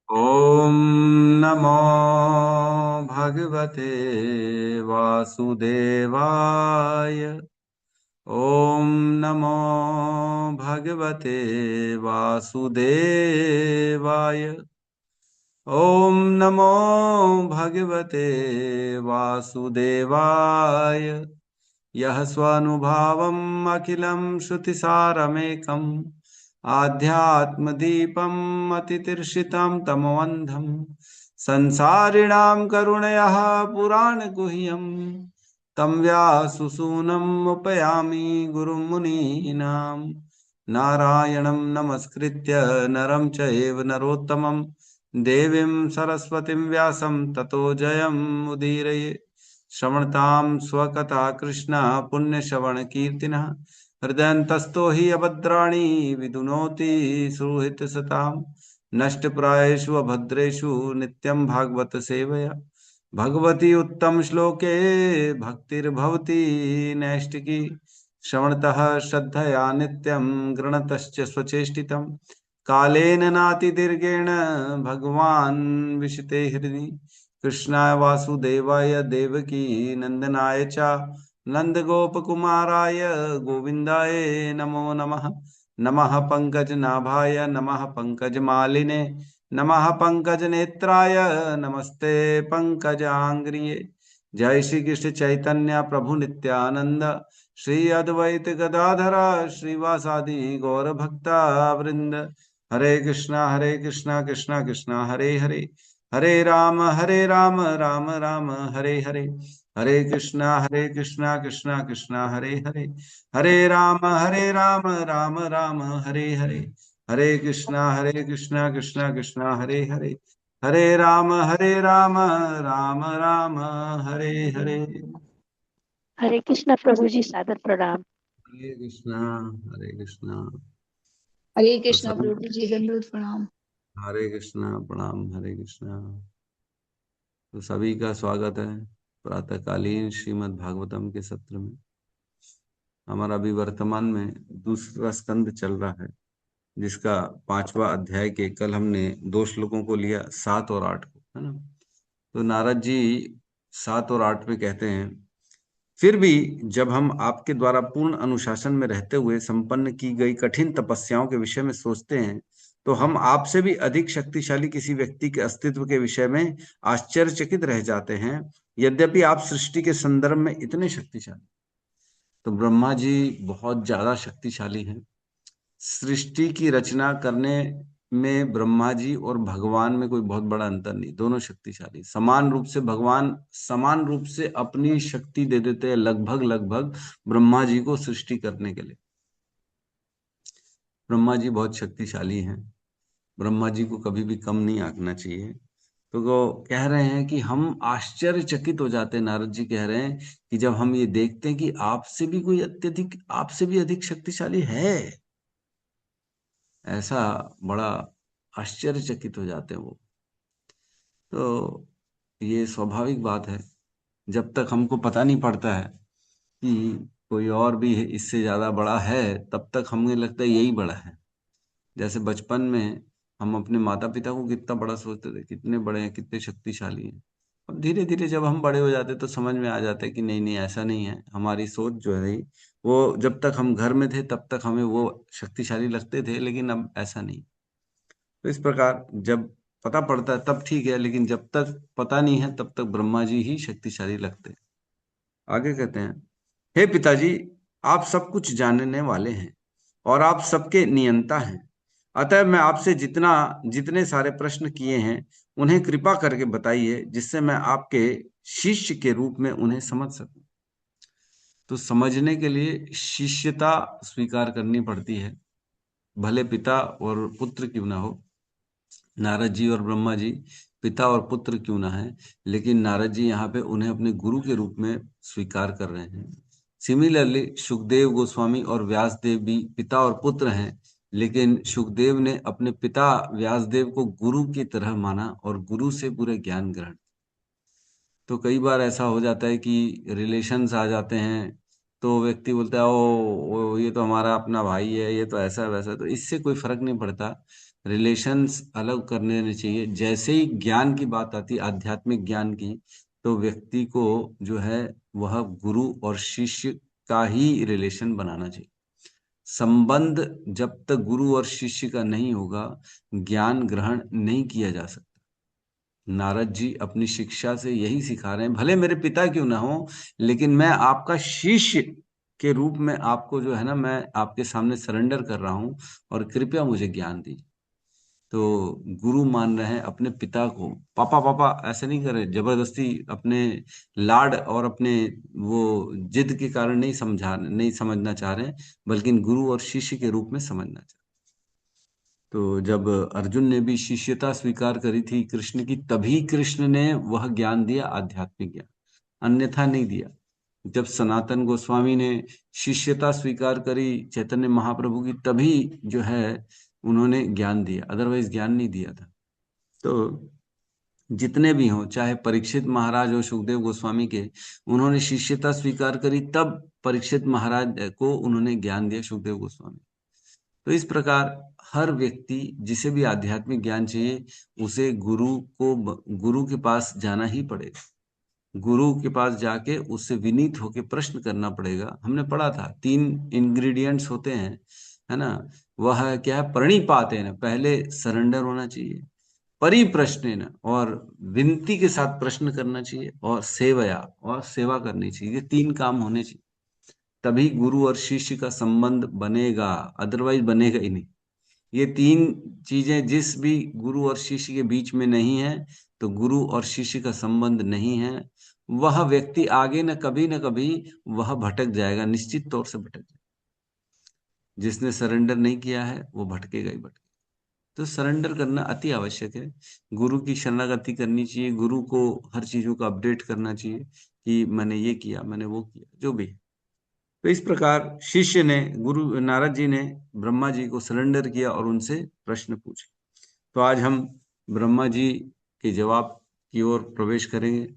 ॐ नमो भगवते वासुदेवाय। ॐ नमो भगवते वासुदेवाय। ॐ नमो भगवते वासुदेवाय। यः स्वानुभावम् अखिलं श्रुतिसारमेकम् आध्यात्मदीपम् अतितीर्षितं तमोऽन्धम् संसारिणां करुणयः पुराणगुह्यम् तं व्याससूनम् उपयामि गुरुं मुनीनाम्। नारायणं नमस्कृत्य नरं चैव नरोत्तमं देवीं सरस्वतीं व्यासं ततो जयमुदीरये। श्रवणतां स्वकथा कृष्ण पुण्यश्रवण कीर्तिनः हृदयन्तस्थो हि अभद्राणि विदुनोति सुहृतसताम्। नष्टप्रायेषु अभद्रेषु नित्यं भागवत सेवया भगवती उत्तम श्लोके भक्तिर्भवति नैष्टिकी। श्रवणतः श्रद्धया नित्यं गृणतश्च स्वचेष्टितं कालेन नातिदीर्घेण भगवान् विशते हृदि। कृष्णाय वासुदेवाय देवकी नंदनाय च नंदगोपकुमाराय गोविन्दाय नमो नमः। नमः पंकजनाभाय नमः पंकजमालिने नमः पंकजनेत्राय नमस्ते पंकजांग्रिये। जय श्री कृष्ण चैतन्य प्रभु नित्यानंद श्री अद्वैत गदाधर श्रीवासादि गौर भक्ता वृंद। हरे कृष्णा कृष्णा कृष्णा हरे हरे हरे राम राम राम हरे हरे। हरे कृष्णा कृष्णा कृष्णा हरे हरे राम राम राम हरे हरे। हरे कृष्णा कृष्णा कृष्णा हरे हरे राम राम राम हरे हरे। हरे कृष्णा प्रभु जी, सादर प्रणाम। हरे कृष्णा हरे कृष्णा। हरे तो कृष्णा सभी प्रभु जी, दंडवत प्रणाम। हरे कृष्णा प्रणाम हरे कृष्णा। तो सभी का स्वागत है प्रातःकालीन श्रीमद् भागवतम के सत्र में। हमारा अभी वर्तमान में दूसरा स्कंद चल रहा है, जिसका 5वां अध्याय के कल हमने 2 श्लोकों को लिया, 7 और 8 को, है ना। तो नारद जी 7 और 8 में कहते हैं, फिर भी जब हम आपके द्वारा पूर्ण अनुशासन में रहते हुए संपन्न की गई कठिन तपस्याओं के विषय में सोचते हैं, तो हम आपसे भी अधिक शक्तिशाली किसी व्यक्ति के अस्तित्व के विषय में आश्चर्यचकित रह जाते हैं, यद्यपि आप सृष्टि के संदर्भ में इतने शक्तिशाली। तो ब्रह्मा जी बहुत ज्यादा शक्तिशाली हैं। सृष्टि की रचना करने में ब्रह्मा जी और भगवान में कोई बहुत बड़ा अंतर नहीं, दोनों शक्तिशाली समान रूप से। भगवान समान रूप से अपनी शक्ति दे देते हैं लगभग लगभग ब्रह्मा जी को सृष्टि करने के लिए। ब्रह्मा जी बहुत शक्तिशाली हैं, ब्रह्मा जी को कभी भी कम नहीं आंकना चाहिए। तो वो कह रहे हैं कि हम आश्चर्यचकित हो जाते हैं, नारद जी कह रहे हैं कि जब हम ये देखते हैं कि आपसे भी कोई अत्यधिक, आपसे भी अधिक शक्तिशाली है, ऐसा बड़ा आश्चर्यचकित हो जाते हैं वो। तो ये स्वाभाविक बात है, जब तक हमको पता नहीं पड़ता है कि कोई और भी इससे ज्यादा बड़ा है, तब तक हमें लगता है यही बड़ा है। जैसे बचपन में हम अपने माता पिता को कितना बड़ा सोचते थे, कितने बड़े हैं, कितने शक्तिशाली हैं। और धीरे धीरे जब हम बड़े हो जाते तो समझ में आ जाता है कि नहीं नहीं, ऐसा नहीं है। हमारी सोच जो है वो, जब तक हम घर में थे तब तक हमें वो शक्तिशाली लगते थे, लेकिन अब ऐसा नहीं। तो इस प्रकार जब पता पड़ता है तब ठीक है, लेकिन जब तक पता नहीं है तब तक ब्रह्मा जी ही शक्तिशाली लगते हैं। आगे कहते हैं, हे पिताजी, आप सब कुछ जानने वाले हैं और आप सबके नियंता हैं। अतः मैं आपसे जितने सारे प्रश्न किए हैं उन्हें कृपा करके बताइए, जिससे मैं आपके शिष्य के रूप में उन्हें समझ सकूं। तो समझने के लिए शिष्यता स्वीकार करनी पड़ती है, भले पिता और पुत्र क्यों ना हो। नारद जी और ब्रह्मा जी पिता और पुत्र क्यों ना है, लेकिन नारद जी यहाँ पे उन्हें अपने गुरु के रूप में स्वीकार कर रहे हैं। सिमिलरली सुखदेव गोस्वामी और व्यासदेव भी पिता और पुत्र हैं, लेकिन सुखदेव ने अपने पिता व्यासदेव को गुरु की तरह माना और गुरु से पूरे ज्ञान ग्रहण। तो कई बार ऐसा हो जाता है कि रिलेशंस आ जाते हैं, तो व्यक्ति बोलता है ओ ये तो हमारा अपना भाई है, ये तो ऐसा वैसा। तो इससे कोई फर्क नहीं पड़ता, रिलेशंस अलग करने देने चाहिए। जैसे ही ज्ञान की बात आती है, आध्यात्मिक ज्ञान की, तो व्यक्ति को जो है वह गुरु और शिष्य का ही रिलेशन बनाना चाहिए। संबंध जब तक गुरु और शिष्य का नहीं होगा, ज्ञान ग्रहण नहीं किया जा सकता। नारद जी अपनी शिक्षा से यही सिखा रहे हैं, भले मेरे पिता क्यों ना हो, लेकिन मैं आपका शिष्य के रूप में आपको जो है ना, मैं आपके सामने सरेंडर कर रहा हूं, और कृपया मुझे ज्ञान दीजिए। तो गुरु मान रहे हैं अपने पिता को, पापा पापा ऐसे नहीं कर रहे, जबरदस्ती अपने लाड और अपने वो जिद के कारण नहीं समझना चाह रहे हैं, बल्कि गुरु और शिष्य के रूप में समझना चाह रहे हैं। तो जब अर्जुन ने भी शिष्यता स्वीकार करी थी कृष्ण की, तभी कृष्ण ने वह ज्ञान दिया, आध्यात्मिक ज्ञान, अन्यथा नहीं दिया। जब सनातन गोस्वामी ने शिष्यता स्वीकार करी चैतन्य महाप्रभु की, तभी जो है उन्होंने ज्ञान दिया, अदरवाइज ज्ञान नहीं दिया था। तो जितने भी हों, चाहे परीक्षित महाराज हो सुखदेव गोस्वामी के, उन्होंने शिष्यता स्वीकार करी, तब परीक्षित महाराज को उन्होंने ज्ञान दिया, सुखदेव गोस्वामी। तो इस प्रकार हर व्यक्ति जिसे भी आध्यात्मिक ज्ञान चाहिए, उसे गुरु के पास जाना ही पड़ेगा। गुरु के पास जाके उससे विनीत होके प्रश्न करना पड़ेगा। हमने पढ़ा था 3 इंग्रेडिएंट्स होते हैं, है ना। वह क्या है, प्रणिपातेन, पहले सरेंडर होना चाहिए, परिप्रश्नेन, और विनती के साथ प्रश्न करना चाहिए, और सेवया, और सेवा करनी चाहिए। ये 3 काम होने चाहिए, तभी गुरु और शिष्य का संबंध बनेगा, अदरवाइज बनेगा ही नहीं। ये 3 चीजें जिस भी गुरु और शिष्य के बीच में नहीं है, तो गुरु और शिष्य का संबंध नहीं है, वह व्यक्ति आगे न कभी वह भटक जाएगा, निश्चित तौर से भटक जाएगा। जिसने सरेंडर नहीं किया है वो भटकेगा ही भटकेगा। तो सरेंडर करना अति आवश्यक है। गुरु की शरणागति करनी चाहिए, गुरु को हर चीजों का अपडेट करना चाहिए कि मैंने ये किया, मैंने वो किया, जो भी है। तो इस प्रकार शिष्य ने, गुरु नारद जी ने ब्रह्मा जी को सरेंडर किया और उनसे प्रश्न पूछे। तो आज हम ब्रह्मा जी के जवाब की ओर प्रवेश करेंगे।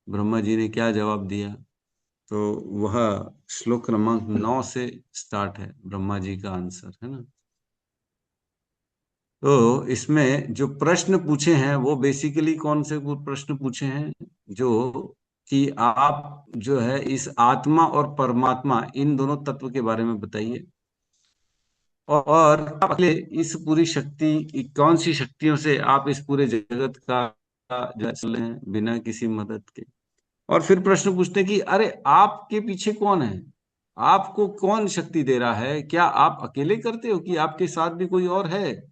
ब्रह्मा जी ने क्या जवाब दिया, तो वह श्लोक क्रमांक 9 से स्टार्ट है, ब्रह्मा जी का आंसर, है ना। तो इसमें जो प्रश्न पूछे हैं वो बेसिकली कौन से प्रश्न पूछे हैं, जो कि आप जो है इस आत्मा और परमात्मा, इन दोनों तत्व के बारे में बताइए, और आप अकेले इस पूरी शक्ति, कौन सी शक्तियों से आप इस पूरे जगत का जो है चल रहे हैं बिना किसी मदद के। और फिर प्रश्न पूछते हैं कि अरे आपके पीछे कौन है, आपको कौन शक्ति दे रहा है, क्या आप अकेले करते हो कि आपके साथ भी कोई और है,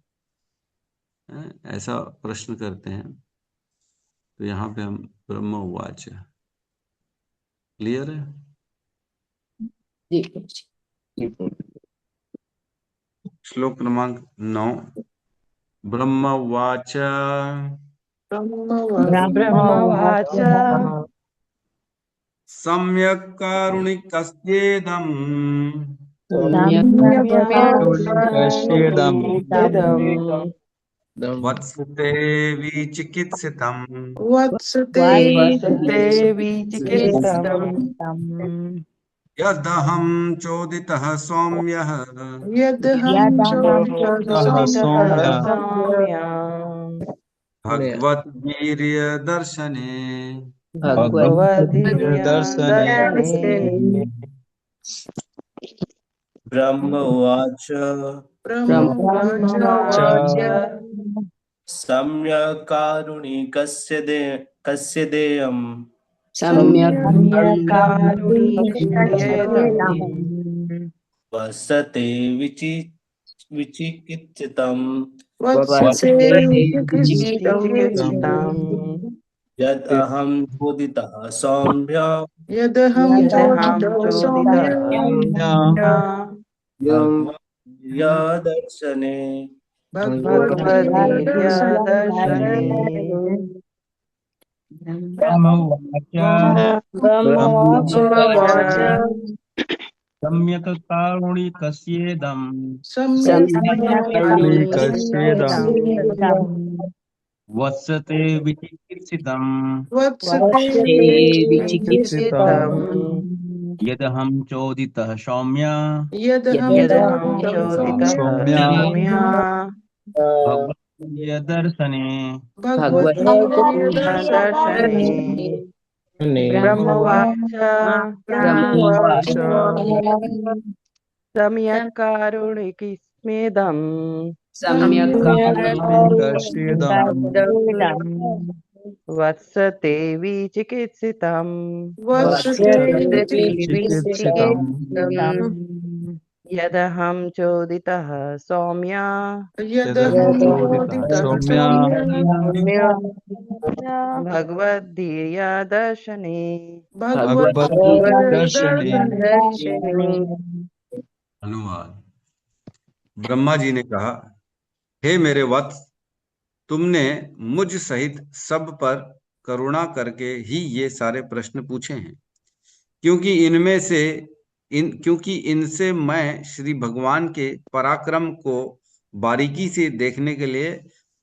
हैं? ऐसा प्रश्न करते हैं। तो यहाँ पे हम ब्रह्म उवाच, क्लियर है। जी प्रभु जी। श्लोक क्रमांक 9, ब्रह्म उवाच ब्रह्मवाच सम्यक् कारुणिकस्येदम् सम्यक् वत्सते विचिकित्सितम् वत्सते वसते विचिकित्सितम् यदहं चोदितः सौम्यः यदहं यदहं चोदितः चोदितः सौम्यः सौम्य भगवद्वीर्यदर्शने भगवदीय दर्शने ब्रह्म उवाच ब्रह्मोवाच ब्रह्मवाच कस्य देयम् सम्यक्कारुणिकस्येदम् वसते विचिकित्सितम् वत्सते वसते विचिकित्सितम् विचिकित्सितम् यद् अहं चोदितः सौम्य यदहं यदहं चोदितः चोदितः सौम्यः भगवदीय दर्शने भगवदीय भगवद्गीतादर्शने दर्शने ब्रह्मवाच ब्रह्मवाच सम्यक् कारुणिकस्येदम् सम्यक्कारुणिकस्येदम् वत्सते विचिकित्सितम् वत्सते वसते विचिकित्सितम् विचिकित्सितम् यदहं चोदितः सौम्य यदहं यदहं चोदितः सौम्य सौम्या भगवद्गीता दर्शने भगवद्गीतादर्शने ब्रह्मवाच ब्रह्मवाच सम्यक् कारुणिकीस्मेदम् सम्यक् कस्येदं वत्सते विचिकित्सितम् चिकित्सितम् यदहं चोदितः सौम्या यदहं चोदितः सौम्य भगवद्गीता दर्शने भगवद्गीता दर्शने। अनुवाद। ब्रह्मा जी ने कहा, हे मेरे वत्स, तुमने मुझ सहित सब पर करुणा करके ही ये सारे प्रश्न पूछे हैं, क्योंकि इनसे मैं श्री भगवान के पराक्रम को बारीकी से देखने के लिए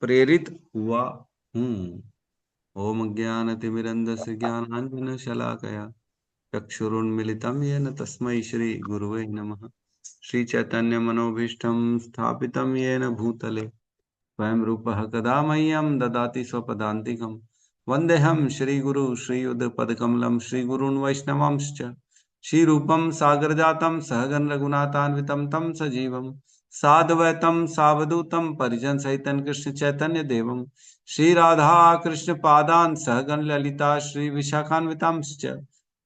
प्रेरित हुआ हूँ। ओम ज्ञानतिमिरन्धस्य ज्ञानाञ्जनशलाकया चक्षुरुन्मीलितं येन तस्मै श्री गुरुवे नमः। श्री चैतन्य मनोभीष्टं स्थापितं येन भूतले स्वयं रूपः कदा मह्यं ददाति स्वपदान्तिकं। वन्देऽहं श्रीगुरु श्रीयुतपदकमलं श्रीगुरून् वैष्णवांश्च श्रीरूपं सागरजातं सहगण रघुनाथान्वितं तं सजीवं साद्वैतं सावधूतं परिजनसहितं कृष्ण चैतन्य देवं श्री राधा कृष्ण पादान् सहगण ललिता श्री विशाखान्वितांश्च।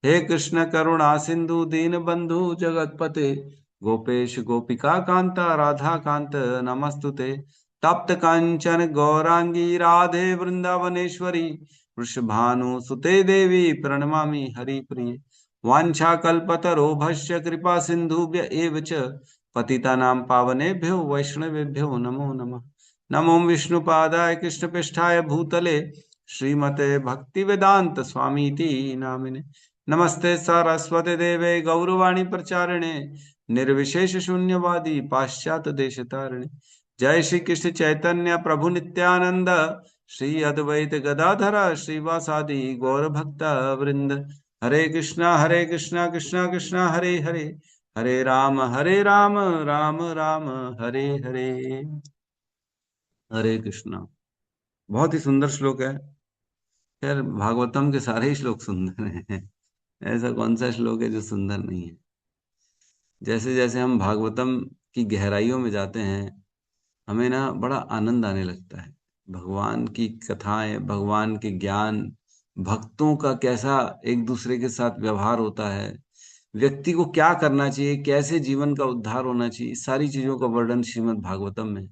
हे कृष्ण करुणा सिंधु दीनबंधु जगतपते गोपेश गोपिका कांता राधा कांत नमस्तुते। तप्त कांचन गौरांगी राधे वृंदावनेश्वरी वृषभानुसुते देवी प्रणमामि हरिप्रिये। वाञ्छाकल्पतरोभस्य कृपा सिन्धुभ्य एव च पतितानां पावनेभ्यो वैष्णवेभ्यो नमो नमः। नमो विष्णुपादाय कृष्णपृष्ठाय भूतले श्रीमते भक्तिवेदांत स्वामीति नामिने। नमस्ते सरस्वती देवे गौरवाणी प्रचारिणे निर्विशेष शून्यवादी पाश्चात्य देश तारिणे। जय श्री कृष्ण चैतन्य प्रभु नित्यानंद श्री अद्वैत गदाधर श्रीवासादि गौर भक्त वृंद। हरे कृष्णा कृष्णा कृष्णा हरे हरे, हरे राम राम राम हरे हरे। हरे कृष्णा। बहुत ही सुंदर श्लोक है। खैर भागवतम के सारे ही श्लोक सुंदर हैं, ऐसा कौन सा श्लोक है जो सुंदर नहीं है। जैसे जैसे हम भागवतम की गहराइयों में जाते हैं, हमें ना बड़ा आनंद आने लगता है। भगवान की कथाएं, भगवान के ज्ञान, भक्तों का कैसा एक दूसरे के साथ व्यवहार होता है, व्यक्ति को क्या करना चाहिए, कैसे जीवन का उद्धार होना चाहिए, इस सारी चीजों का वर्णन श्रीमद् भागवतम में।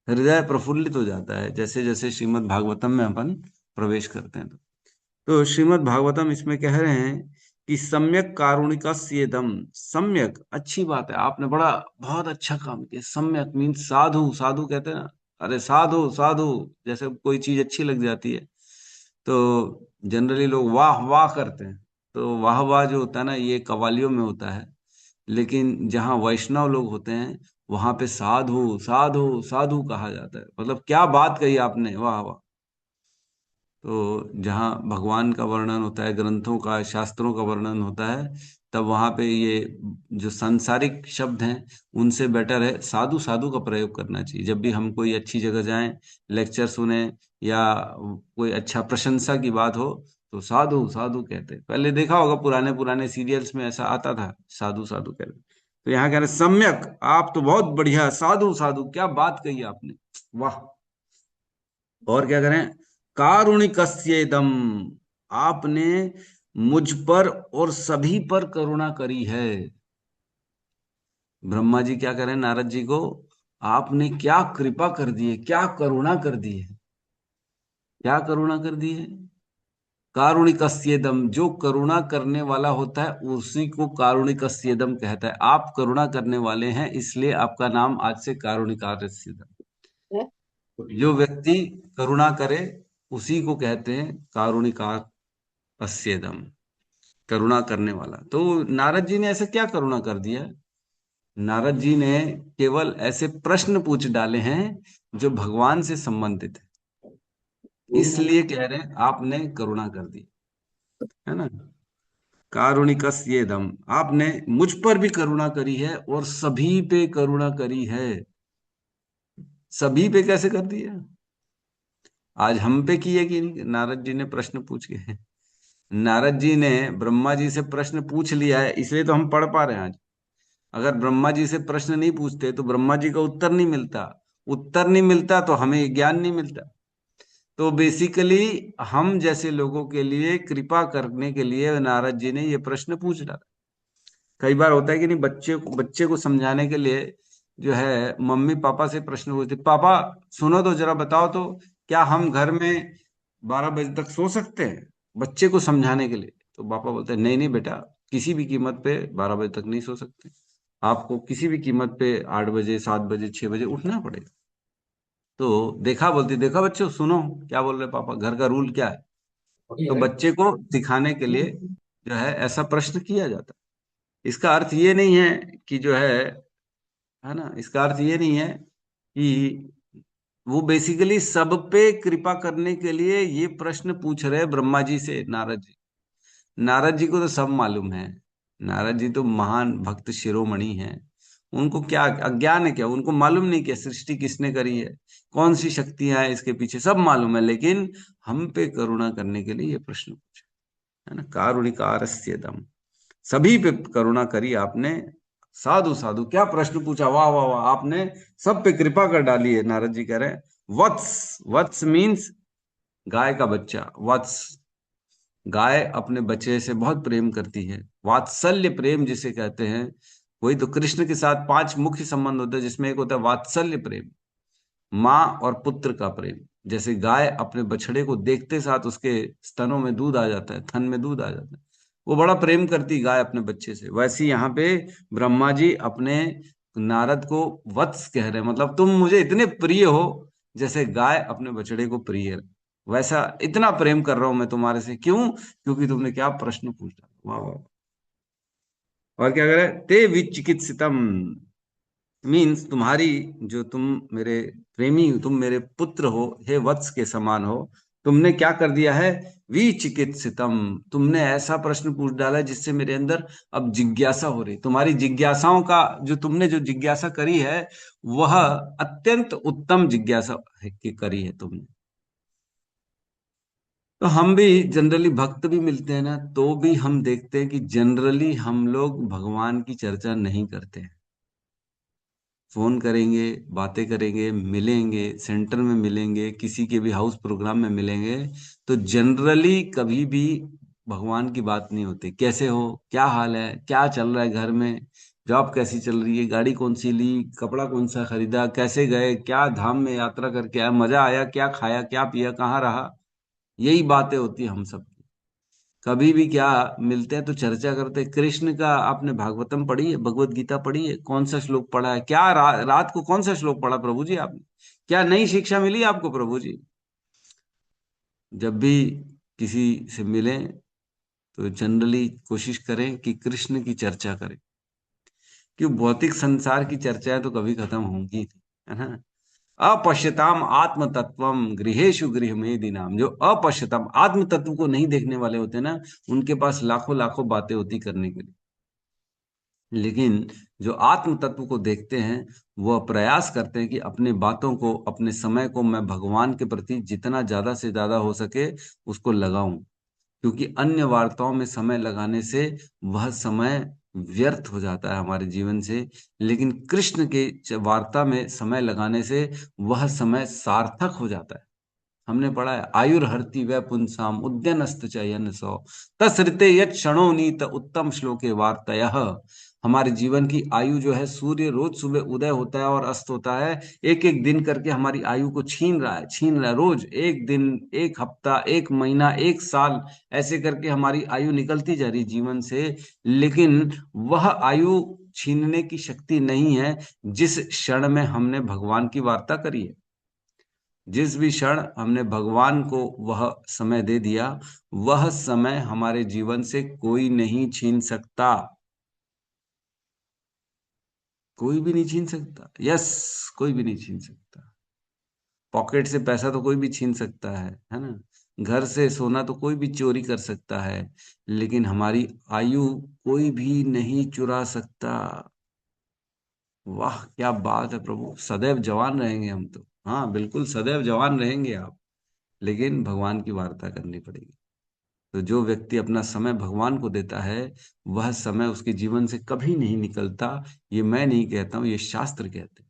हृदय प्रफुल्लित हो जाता है जैसे जैसे श्रीमद् भागवतम में अपन प्रवेश करते हैं। तो श्रीमद् भागवतम इसमें कह रहे हैं कि सम्यक कारुणिकस्येदम। सम्यक अच्छी बात है, आपने बड़ा बहुत अच्छा काम किया। सम्यक मीन्स साधु, साधु कहते हैं ना, अरे साधु साधु, जैसे कोई चीज अच्छी लग जाती है तो जनरली लोग वाह वाह करते हैं। तो वाह वाह जो होता है ना, ये कव्वालियों में होता है, लेकिन जहाँ वैष्णव लोग होते हैं वहां पे साधु साधु साधु कहा जाता है। मतलब क्या बात कही आपने, वाह वाह। तो जहाँ भगवान का वर्णन होता है, ग्रंथों का, शास्त्रों का वर्णन होता है, तब वहां पे ये जो सांसारिक शब्द हैं उनसे बेटर है साधु साधु का प्रयोग करना चाहिए। जब भी हम कोई अच्छी जगह जाएं, लेक्चर सुने या कोई अच्छा प्रशंसा की बात हो तो साधु साधु कहते हैं। पहले देखा होगा पुराने पुराने सीरियल्स में ऐसा आता था, साधु साधु कहते। तो यहाँ कह रहे सम्यक, आप तो बहुत बढ़िया, साधु साधु, क्या बात कही आपने, वाह। और क्या करें, कारुणिकस्येदम, आपने मुझ पर और सभी पर करुणा करी है। ब्रह्मा जी क्या करें नारद जी को, आपने क्या कृपा कर दी है, क्या करुणा कर दी है, क्या करुणा कर दी है। कारुणिकस्येदम, जो करुणा करने वाला होता है उसी को कारुणिकस्येदम कहता है। आप करुणा करने वाले हैं, इसलिए आपका नाम आज से कारुणिकास्येदम। जो व्यक्ति करुणा करे उसी को कहते हैं कारुणिकास्येदम, करुणा करने वाला। तो नारद जी ने ऐसे क्या करुणा कर दिया। नारद जी ने केवल ऐसे प्रश्न पूछ डाले हैं जो भगवान से संबंधित है, इसलिए कह रहे हैं आपने करुणा कर दी, है ना। कारुणिकस्येदम, आपने मुझ पर भी करुणा करी है और सभी पे करुणा करी है। सभी पे कैसे कर दिया? आज हम पे की है कि नहीं? नारद जी ने प्रश्न पूछ के, नारद जी ने ब्रह्मा जी से प्रश्न पूछ लिया है, इसलिए तो हम पढ़ पा रहे हैं आज। अगर ब्रह्मा जी से प्रश्न नहीं पूछते तो ब्रह्मा जी का उत्तर नहीं मिलता, उत्तर नहीं मिलता तो हमें ज्ञान नहीं मिलता। तो बेसिकली हम जैसे लोगों के लिए कृपा करने के लिए नारद जी ने ये प्रश्न पूछ डाला। कई बार होता है कि नहीं, बच्चे को समझाने के लिए जो है मम्मी पापा से प्रश्न पूछते, पापा सुनो तो जरा बताओ तो, क्या हम घर में 12 बजे तक सो सकते हैं? बच्चे को समझाने के लिए तो पापा बोलते हैं नहीं नहीं बेटा, किसी भी कीमत पे 12 बजे तक नहीं सो सकते, आपको किसी भी कीमत पे 8 बजे 7 बजे 6 बजे उठना पड़ेगा। तो देखा बोलती, देखा बच्चों सुनो क्या बोल रहे पापा, घर का रूल क्या है। तो बच्चे को दिखाने के लिए जो है ऐसा प्रश्न किया जाता है। इसका अर्थ ये नहीं है कि जो है ना, इसका अर्थ ये नहीं है कि वो बेसिकली सब पे कृपा करने के लिए ये प्रश्न पूछ रहे हैं ब्रह्मा जी से नारद जी। नारद जी को तो सब मालूम है, नारद जी तो महान भक्त शिरोमणि हैं। उनको क्या अज्ञान है, क्या उनको मालूम नहीं क्या सृष्टि किसने करी है, कौन सी शक्तियां हैं इसके पीछे, सब मालूम है, लेकिन हम पे करुणा करने के लिए ये प्रश्न पूछा, है ना। कारुणिकारस्येदम, सभी पे करुणा करी आपने। साधु साधु, क्या प्रश्न पूछा, वाह वाह वाह, आपने सब पे कृपा कर डाली है। नारद जी कह रहे हैं वत्स, वत्स मीन्स गाय का बच्चा, वत्स। गाय अपने बच्चे से बहुत प्रेम करती है, वात्सल्य प्रेम जिसे कहते हैं। वही तो कृष्ण के साथ 5 मुख्य संबंध होते हैं, जिसमें एक होता है वात्सल्य प्रेम, माँ और पुत्र का प्रेम। जैसे गाय अपने बछड़े को देखते साथ उसके स्तनों में दूध आ जाता है, थन में दूध आ जाता है, वो बड़ा प्रेम करती गाय अपने बच्चे से। वैसे ही यहाँ पे ब्रह्मा जी अपने नारद को वत्स कह रहे हैं, मतलब तुम मुझे इतने प्रिय हो जैसे गाय अपने बछड़े को प्रिय है, वैसा इतना प्रेम कर रहा हूं मैं तुम्हारे से। क्यों? क्योंकि तुमने क्या प्रश्न पूछा। वाह वाह। और क्या करे, ते विचिकित्सितम मीन्स तुम्हारी, जो तुम मेरे प्रेमी हो, तुम मेरे पुत्र हो, हे वत्स के समान हो, तुमने क्या कर दिया है, विचिकित्सितम, तुमने ऐसा प्रश्न पूछ डाला जिससे मेरे अंदर अब जिज्ञासा हो रही। तुम्हारी जिज्ञासाओं का जो तुमने जो जिज्ञासा करी है वह अत्यंत उत्तम जिज्ञासा है कि करी है तुमने। तो हम भी जनरली भक्त भी मिलते हैं ना, तो भी हम देखते हैं कि जनरली हम लोग भगवान की चर्चा नहीं करते हैं। फोन करेंगे, बातें करेंगे, मिलेंगे, सेंटर में मिलेंगे, किसी के भी हाउस प्रोग्राम में मिलेंगे, तो जनरली कभी भी भगवान की बात नहीं होती। कैसे हो, क्या हाल है, क्या चल रहा है घर में, जॉब कैसी चल रही है, गाड़ी कौन सी ली, कपड़ा कौन सा खरीदा, कैसे गए, क्या धाम में यात्रा करके आया, मजा आया, क्या खाया क्या पिया, कहाँ रहा, यही बातें होती है हम सब। कभी भी क्या मिलते हैं तो चर्चा करते हैं। कृष्ण का आपने भागवतम पढ़ी है, भगवत गीता पढ़ी है, कौन सा श्लोक पढ़ा है, क्या रात को कौन सा श्लोक पढ़ा प्रभु जी आपने, क्या नई शिक्षा मिली आपको प्रभु जी? जब भी किसी से मिलें तो जनरली कोशिश करें कि कृष्ण की चर्चा करें, क्यों भौतिक संसार की चर्चाएं तो कभी खत्म होंगी नहीं, है ना। अपश्यताम आत्म तत्वम गृहेशु गृह मेदिनाम, जो अपश्यताम आत्म तत्व को नहीं देखने वाले होते ना, उनके पास लाखों लाखों बातें होती करने के लिए। लेकिन जो आत्म तत्व को देखते हैं वह प्रयास करते हैं कि अपने बातों को, अपने समय को मैं भगवान के प्रति जितना ज्यादा से ज्यादा हो सके उसको लगाऊं। क्योंकि अन्य वार्ताओं में समय लगाने से वह समय व्यर्थ हो जाता है हमारे जीवन से, लेकिन कृष्ण के वार्ता में समय लगाने से वह समय सार्थक हो जाता है। हमने पढ़ा है आयुर्हर्ति वै पुंसाम उद्यनस्त चयन सौ तसृते यत् क्षणो नीत उत्तम श्लोके वार्तयः। हमारे जीवन की आयु जो है, सूर्य रोज सुबह उदय होता है और अस्त होता है, एक एक दिन करके हमारी आयु को छीन रहा है, छीन रहा है। रोज एक दिन, एक हफ्ता, एक महीना, एक साल, ऐसे करके हमारी आयु निकलती जा रही जीवन से। लेकिन वह आयु छीनने की शक्ति नहीं है जिस क्षण में हमने भगवान की वार्ता करी है। जिस भी क्षण हमने भगवान को वह समय दे दिया, वह समय हमारे जीवन से कोई नहीं छीन सकता, कोई भी नहीं छीन सकता। यस, कोई भी नहीं छीन सकता। पॉकेट से पैसा तो कोई भी छीन सकता है ना। घर से सोना तो कोई भी चोरी कर सकता है, लेकिन हमारी आयु कोई भी नहीं चुरा सकता। वाह क्या बात है प्रभु, सदैव जवान रहेंगे हम तो। हाँ बिल्कुल सदैव जवान रहेंगे आप, लेकिन भगवान की वार्ता करनी पड़ेगी। तो जो व्यक्ति अपना समय भगवान को देता है, वह समय उसके जीवन से कभी नहीं निकलता। ये मैं नहीं कहता हूं, ये शास्त्र कहते हैं।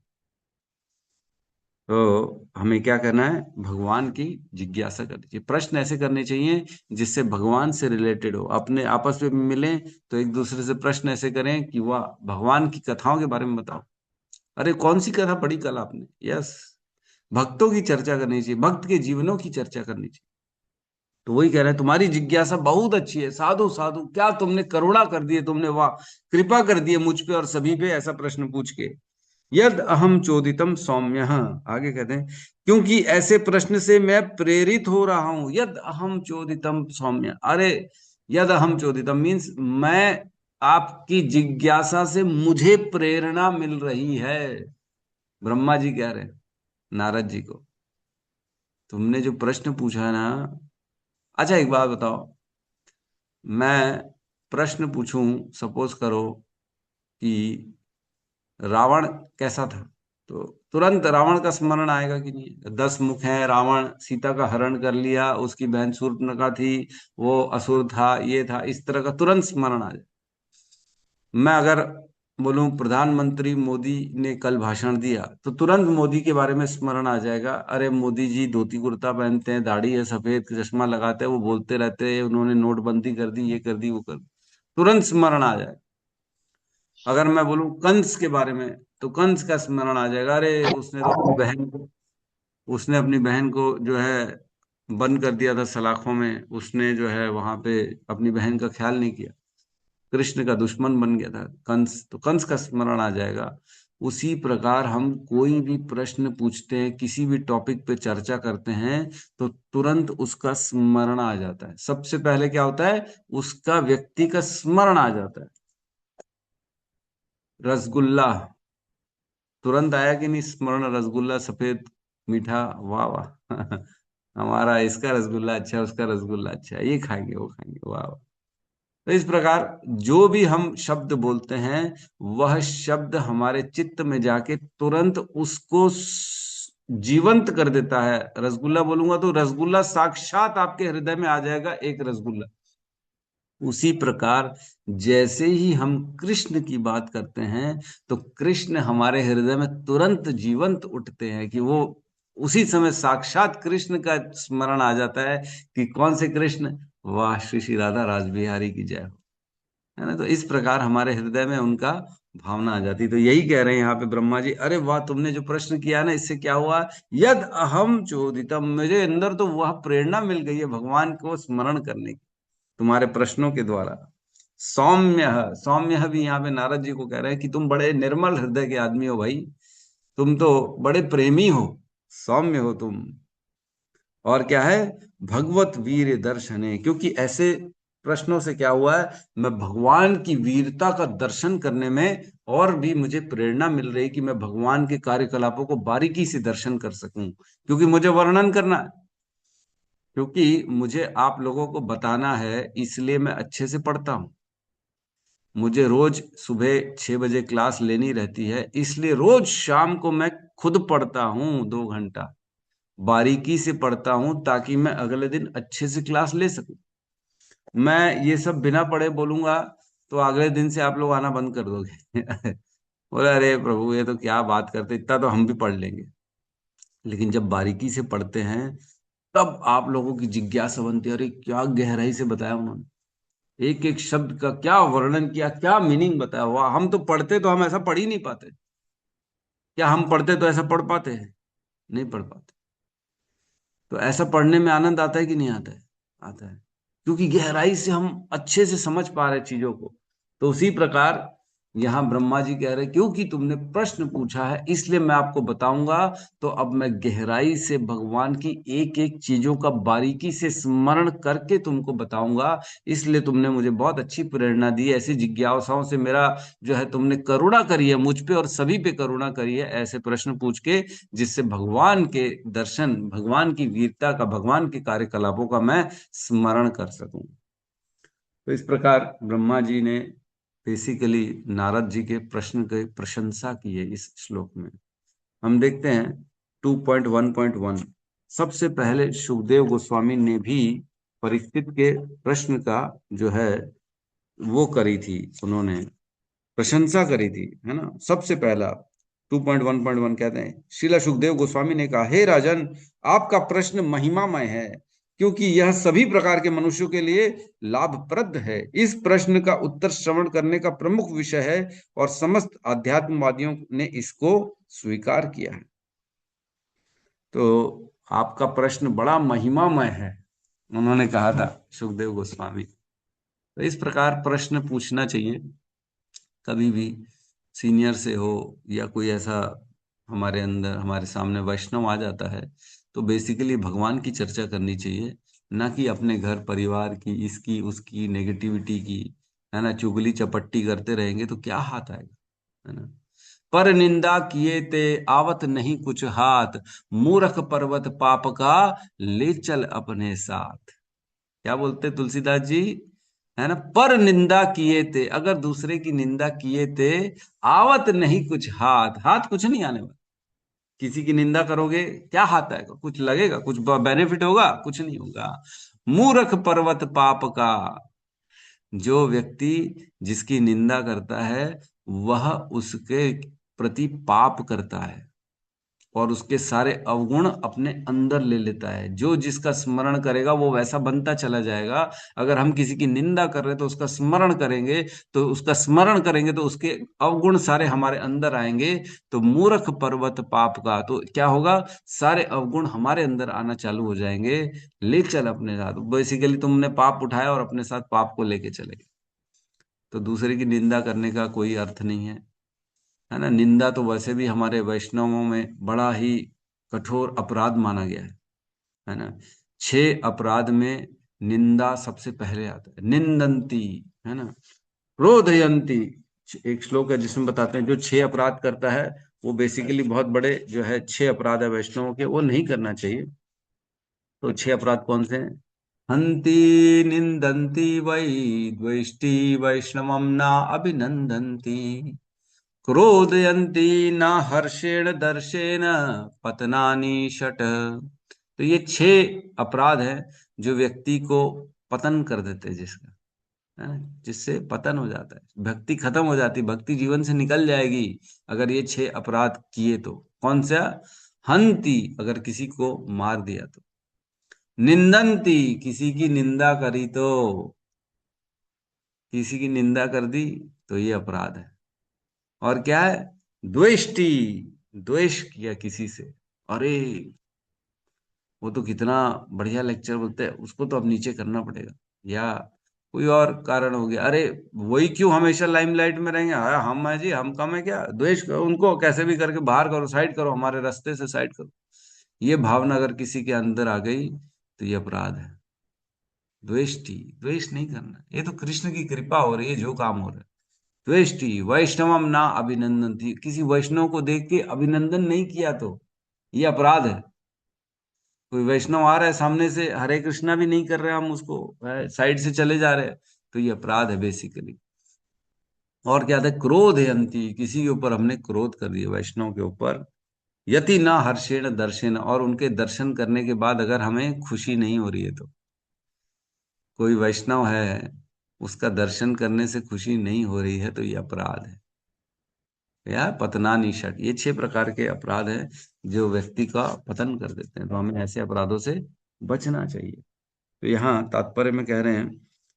तो हमें क्या करना है, भगवान की जिज्ञासा करनी चाहिए, प्रश्न ऐसे करने चाहिए जिससे भगवान से रिलेटेड हो। अपने आपस में मिलें तो एक दूसरे से प्रश्न ऐसे करें कि वाह, भगवान की कथाओं के बारे में बताओ। अरे कौन सी कथा पढ़ी कल आपने? यस, भक्तों की चर्चा करनी चाहिए, भक्त के जीवनों की चर्चा करनी चाहिए। तो वही कह रहे हैं, तुम्हारी जिज्ञासा बहुत अच्छी है, साधु साधु, क्या तुमने करुणा कर दी है, तुमने वाह कृपा कर दी है मुझ पे और सभी पे, ऐसा प्रश्न पूछ के। यद अहम चोदितम सौम्य, आगे कहते हैं, क्योंकि ऐसे प्रश्न से मैं प्रेरित हो रहा हूं। यद अहम चोदितम सौम्य, अरे यद अहम चोदितम मीन्स मैं, आपकी जिज्ञासा से मुझे प्रेरणा मिल रही है। ब्रह्मा जी कह रहे हैं नारद जी को, तुमने जो प्रश्न पूछा है ना। अच्छा एक बात बताओ, मैं प्रश्न पूछूं, सपोज करो कि रावण कैसा था, तो तुरंत रावण का स्मरण आएगा कि नहीं? 10 मुख हैं, रावण सीता का हरण कर लिया, उसकी बहन शूर्पणखा थी, वो असुर था, ये था, इस तरह का तुरंत स्मरण आ जाए। मैं अगर बोलूं प्रधानमंत्री मोदी ने कल भाषण दिया, तो तुरंत मोदी के बारे में स्मरण आ जाएगा। अरे मोदी जी धोती कुर्ता पहनते हैं, दाढ़ी है सफेद, चश्मा लगाते हैं, वो बोलते रहते हैं, उन्होंने नोटबंदी कर दी, ये कर दी, वो कर दी, तुरंत स्मरण आ जाए। अगर मैं बोलूं कंस के बारे में, तो कंस का स्मरण आ जाएगा। अरे उसने अपनी बहन को जो है बंद कर दिया था सलाखों में, उसने जो है वहां पे अपनी बहन का ख्याल नहीं किया, कृष्ण का दुश्मन बन गया था कंस, तो कंस का स्मरण आ जाएगा। उसी प्रकार हम कोई भी प्रश्न पूछते हैं, किसी भी टॉपिक पे चर्चा करते हैं, तो तुरंत उसका स्मरण आ जाता है। सबसे पहले क्या होता है, उसका व्यक्ति का स्मरण आ जाता है। रसगुल्ला, तुरंत आया कि नहीं स्मरण? रसगुल्ला सफेद मीठा, वाह वाह हमारा इसका रसगुल्ला अच्छा, उसका रसगुल्ला अच्छा, ये खाएंगे वो खाएंगे, वाह वाह। तो इस प्रकार जो भी हम शब्द बोलते हैं, वह शब्द हमारे चित्त में जाके तुरंत उसको जीवंत कर देता है। रसगुल्ला बोलूंगा तो रसगुल्ला साक्षात आपके हृदय में आ जाएगा, एक रसगुल्ला। उसी प्रकार जैसे ही हम कृष्ण की बात करते हैं, तो कृष्ण हमारे हृदय में तुरंत जीवंत उठते हैं, कि वो उसी समय साक्षात कृष्ण का स्मरण आ जाता है कि कौन से कृष्ण, वाह श्री श्री राधा रासबिहारी की जय हो, है ना। तो इस प्रकार हमारे हृदय में उनका भावना आ जाती। तो यही कह रहे हैं यहाँ पे ब्रह्मा जी, अरे वाह तुमने जो प्रश्न किया ना, इससे क्या हुआ, यद अहम चोदितम, मेरे अंदर तो वह प्रेरणा मिल गई है भगवान को स्मरण करने की, तुम्हारे प्रश्नों के द्वारा। सौम्य, सौम्य भी यहाँ पे नारद जी को कह रहे हैं कि तुम बड़े निर्मल हृदय के आदमी हो भाई, तुम तो बड़े प्रेमी हो, सौम्य हो तुम। और क्या है, भगवत वीर दर्शने, क्योंकि ऐसे प्रश्नों से क्या हुआ है, मैं भगवान की वीरता का दर्शन करने में और भी मुझे प्रेरणा मिल रही कि मैं भगवान के कार्यकलापों को बारीकी से दर्शन कर सकूं, क्योंकि मुझे वर्णन करना है, क्योंकि मुझे आप लोगों को बताना है, इसलिए मैं अच्छे से पढ़ता हूं। मुझे रोज सुबह 6 बजे क्लास लेनी रहती है, इसलिए रोज शाम को मैं खुद पढ़ता हूँ 2 घंटा, बारीकी से पढ़ता हूं, ताकि मैं अगले दिन अच्छे से क्लास ले सकूं। मैं ये सब बिना पढ़े बोलूंगा तो अगले दिन से आप लोग आना बंद कर दोगे बोले अरे प्रभु ये तो क्या बात करते, इतना तो हम भी पढ़ लेंगे। लेकिन जब बारीकी से पढ़ते हैं, तब आप लोगों की जिज्ञासा बनती है, अरे क्या गहराई से बताया उन्होंने, एक एक शब्द का क्या वर्णन किया, क्या मीनिंग बताया हुआ। हम तो पढ़ते तो हम ऐसा पढ़ ही नहीं पाते। क्या हम पढ़ते तो ऐसा पढ़ पाते हैं? नहीं पढ़ पाते। तो ऐसा पढ़ने में आनंद आता है कि नहीं आता है? आता है, क्योंकि गहराई से हम अच्छे से समझ पा रहे चीजों को। तो उसी प्रकार यहाँ ब्रह्मा जी कह रहे क्योंकि तुमने प्रश्न पूछा है इसलिए मैं आपको बताऊंगा। तो अब मैं गहराई से भगवान की एक एक चीजों का बारीकी से स्मरण करके तुमको बताऊंगा। इसलिए तुमने मुझे बहुत अच्छी प्रेरणा दी, ऐसी जिज्ञासाओं से मेरा जो है तुमने करुणा करी है मुझ पे और सभी पे करुणा करी है, ऐसे प्रश्न पूछ के, जिससे भगवान के दर्शन, भगवान की वीरता का, भगवान के कार्यकलापों का मैं स्मरण कर सकूं। तो इस प्रकार ब्रह्मा जी ने बेसिकली नारद जी के प्रश्न की प्रशंसा की है इस श्लोक में। हम देखते हैं 2.1.1। सबसे पहले सुखदेव गोस्वामी ने भी परीक्षित के प्रश्न का जो है वो करी थी, उन्होंने प्रशंसा करी थी, है ना। सबसे पहला 2.1.1 कहते हैं, श्रीला सुखदेव गोस्वामी ने कहा, हे राजन, आपका प्रश्न महिमामय है क्योंकि यह सभी प्रकार के मनुष्यों के लिए लाभप्रद है। इस प्रश्न का उत्तर श्रवण करने का प्रमुख विषय है और समस्त आध्यात्मवादियों ने इसको स्वीकार किया है। तो आपका प्रश्न बड़ा महिमामय है, उन्होंने कहा था सुखदेव गोस्वामी। तो इस प्रकार प्रश्न पूछना चाहिए कभी भी, सीनियर से हो या कोई ऐसा हमारे अंदर, हमारे सामने वैष्णव आ जाता है तो बेसिकली भगवान की चर्चा करनी चाहिए, ना कि अपने घर परिवार की, इसकी उसकी नेगेटिविटी की, है ना। चुगली चपट्टी करते रहेंगे तो क्या हाथ आएगा, है ना। पर निंदा किए ते आवत नहीं कुछ हाथ, मूर्ख पर्वत पाप का ले चल अपने साथ। क्या बोलते तुलसीदास जी, है ना। पर निंदा किए थे, अगर दूसरे की निंदा किए थे, आवत नहीं कुछ हाथ, हाथ कुछ नहीं आने वाला। किसी की निंदा करोगे क्या हाथ आएगा, कुछ लगेगा, कुछ बेनिफिट होगा, कुछ नहीं होगा। मूर्ख पर्वत पाप का, जो व्यक्ति जिसकी निंदा करता है वह उसके प्रति पाप करता है और उसके सारे अवगुण अपने अंदर ले लेता है। जो जिसका स्मरण करेगा वो वैसा बनता चला जाएगा। अगर हम किसी की निंदा कर रहे हैं तो उसका स्मरण करेंगे, तो उसके अवगुण सारे हमारे अंदर आएंगे। तो मूर्ख पर्वत पाप का, तो क्या होगा, सारे अवगुण हमारे अंदर आना चालू हो जाएंगे। ले चल अपने साथ, बेसिकली तुमने पाप उठाया और अपने साथ पाप को लेके चले गए। तो दूसरे की निंदा करने का कोई अर्थ नहीं है ना। निंदा तो वैसे भी हमारे वैष्णवों में बड़ा ही कठोर अपराध माना गया है ना। 6 अपराध में निंदा सबसे पहले आता है। निंदंती, है ना, क्रोधयंती, एक श्लोक है जिसमें बताते हैं जो 6 अपराध करता है वो बेसिकली बहुत बड़े जो है 6 अपराध है वैष्णवों के, वो नहीं करना चाहिए। तो 6 अपराध कौन से हैं? हंति निंदंती वै द्वेष्टि वैष्णवम ना अभिनंदंती, क्रोधयंती न हर्षेण दर्शेन पतनानि षट। तो ये 6 अपराध हैं जो व्यक्ति को पतन कर देते हैं, जिसका, है ना, जिससे पतन हो जाता है, भक्ति खत्म हो जाती, भक्ति जीवन से निकल जाएगी अगर ये 6 अपराध किए तो। कौन सा? हंति, अगर किसी को मार दिया तो। निंदंती, किसी की निंदा करी तो, किसी की निंदा कर दी तो ये अपराध है। और क्या है? द्वेष्टि, द्वेष किया किसी से, अरे वो तो कितना बढ़िया लेक्चर बोलते हैं, उसको तो अब नीचे करना पड़ेगा, या कोई और कारण हो गया, अरे वही क्यों हमेशा लाइमलाइट में रहेंगे, हम है जी, हम कम है क्या? द्वेष करो, उनको कैसे भी करके बाहर करो, साइड करो, हमारे रास्ते से साइड करो। ये भावना अगर किसी के अंदर आ गई तो ये अपराध है। द्वेष्टि, द्वेष नहीं करना, ये तो कृष्ण की कृपा हो रही है जो काम हो रहा है। द्वेष्टि वैष्णवम ना अभिनंदन, किसी वैष्णव को देख के अभिनंदन नहीं किया तो ये अपराध है। कोई वैष्णव आ रहा है सामने से, हरे कृष्णा भी नहीं कर रहे, हम उसको साइड से चले जा रहे हैं, तो ये अपराध है बेसिकली। और क्या था? क्रोध यंती, किसी के ऊपर हमने क्रोध कर दिया, वैष्णव के ऊपर। यति ना हर्षेण दर्शन, और उनके दर्शन करने के बाद अगर हमें खुशी नहीं हो रही है तो, कोई वैष्णव है उसका दर्शन करने से खुशी नहीं हो रही है तो ये अपराध है। या पतनानि षट, ये 6 प्रकार के अपराध हैं जो व्यक्ति का पतन कर देते हैं। तो हमें ऐसे अपराधों से बचना चाहिए। तो यहाँ तात्पर्य में कह रहे हैं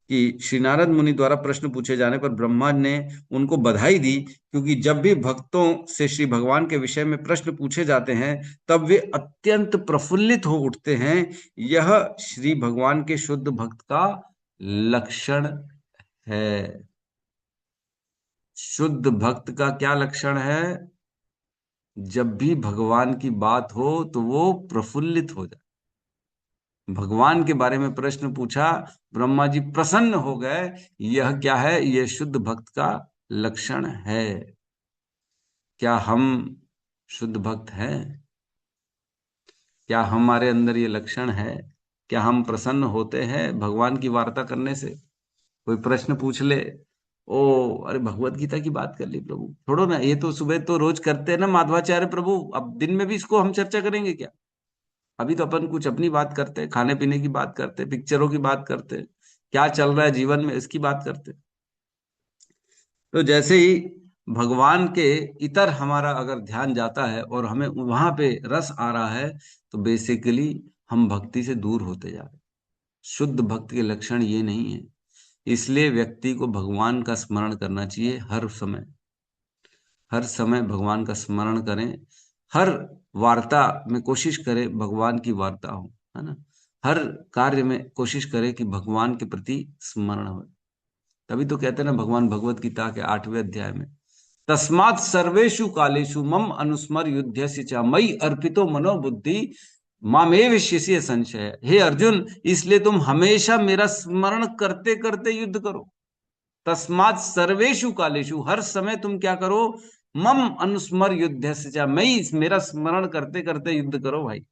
कि श्री नारद मुनि द्वारा प्रश्न पूछे जाने पर ब्रह्मा ने उनको बधाई दी, क्योंकि जब भी भक्तों से श्री भगवान के विषय में प्रश्न पूछे जाते हैं तब वे अत्यंत प्रफुल्लित हो उठते हैं। यह श्री भगवान के शुद्ध भक्त का लक्षण है। शुद्ध भक्त का क्या लक्षण है? जब भी भगवान की बात हो तो वो प्रफुल्लित हो जाए। भगवान के बारे में प्रश्न पूछा, ब्रह्मा जी प्रसन्न हो गए। यह क्या है? यह शुद्ध भक्त का लक्षण है। क्या हम शुद्ध भक्त हैं? क्या हमारे अंदर ये लक्षण है? क्या हम प्रसन्न होते हैं भगवान की वार्ता करने से? कोई प्रश्न पूछ ले, ओ अरे भगवत गीता की बात कर ली प्रभु, छोड़ो ना, ये तो सुबह तो रोज करते हैं ना माधवाचार्य प्रभु, अब दिन में भी इसको हम चर्चा करेंगे क्या? अभी तो अपन कुछ अपनी बात करते हैं, खाने पीने की बात करते हैं, पिक्चरों की बात करते हैं, क्या चल रहा है जीवन में इसकी बात करते हैं। तो जैसे ही भगवान के इतर हमारा अगर ध्यान जाता है और हमें वहां पे रस आ रहा है, तो बेसिकली हम भक्ति से दूर होते जा रहे हैं। शुद्ध भक्त के लक्षण ये नहीं है। इसलिए व्यक्ति को भगवान का स्मरण करना चाहिए हर समय। हर समय भगवान का स्मरण करें, हर वार्ता में कोशिश करें भगवान की वार्ता हो, है ना। हर कार्य में कोशिश करें कि भगवान के प्रति स्मरण हो। तभी तो कहते हैं ना भगवान भगवत गीता के 8वें अध्याय में, तस्मात् सर्वेषु कालेषु मम अनुस्मर युध्यस्य च मयि अर्पितो मनोबुद्धि मामेव शिष्य संशय। हे अर्जुन, इसलिए तुम हमेशा मेरा स्मरण करते करते युद्ध करो। तस्मात् सर्वेषु कालेषु, हर समय तुम क्या करो? मम अनुस्मर युध्यस्य च, मयि, मेरा स्मरण करते करते युद्ध करो भाई।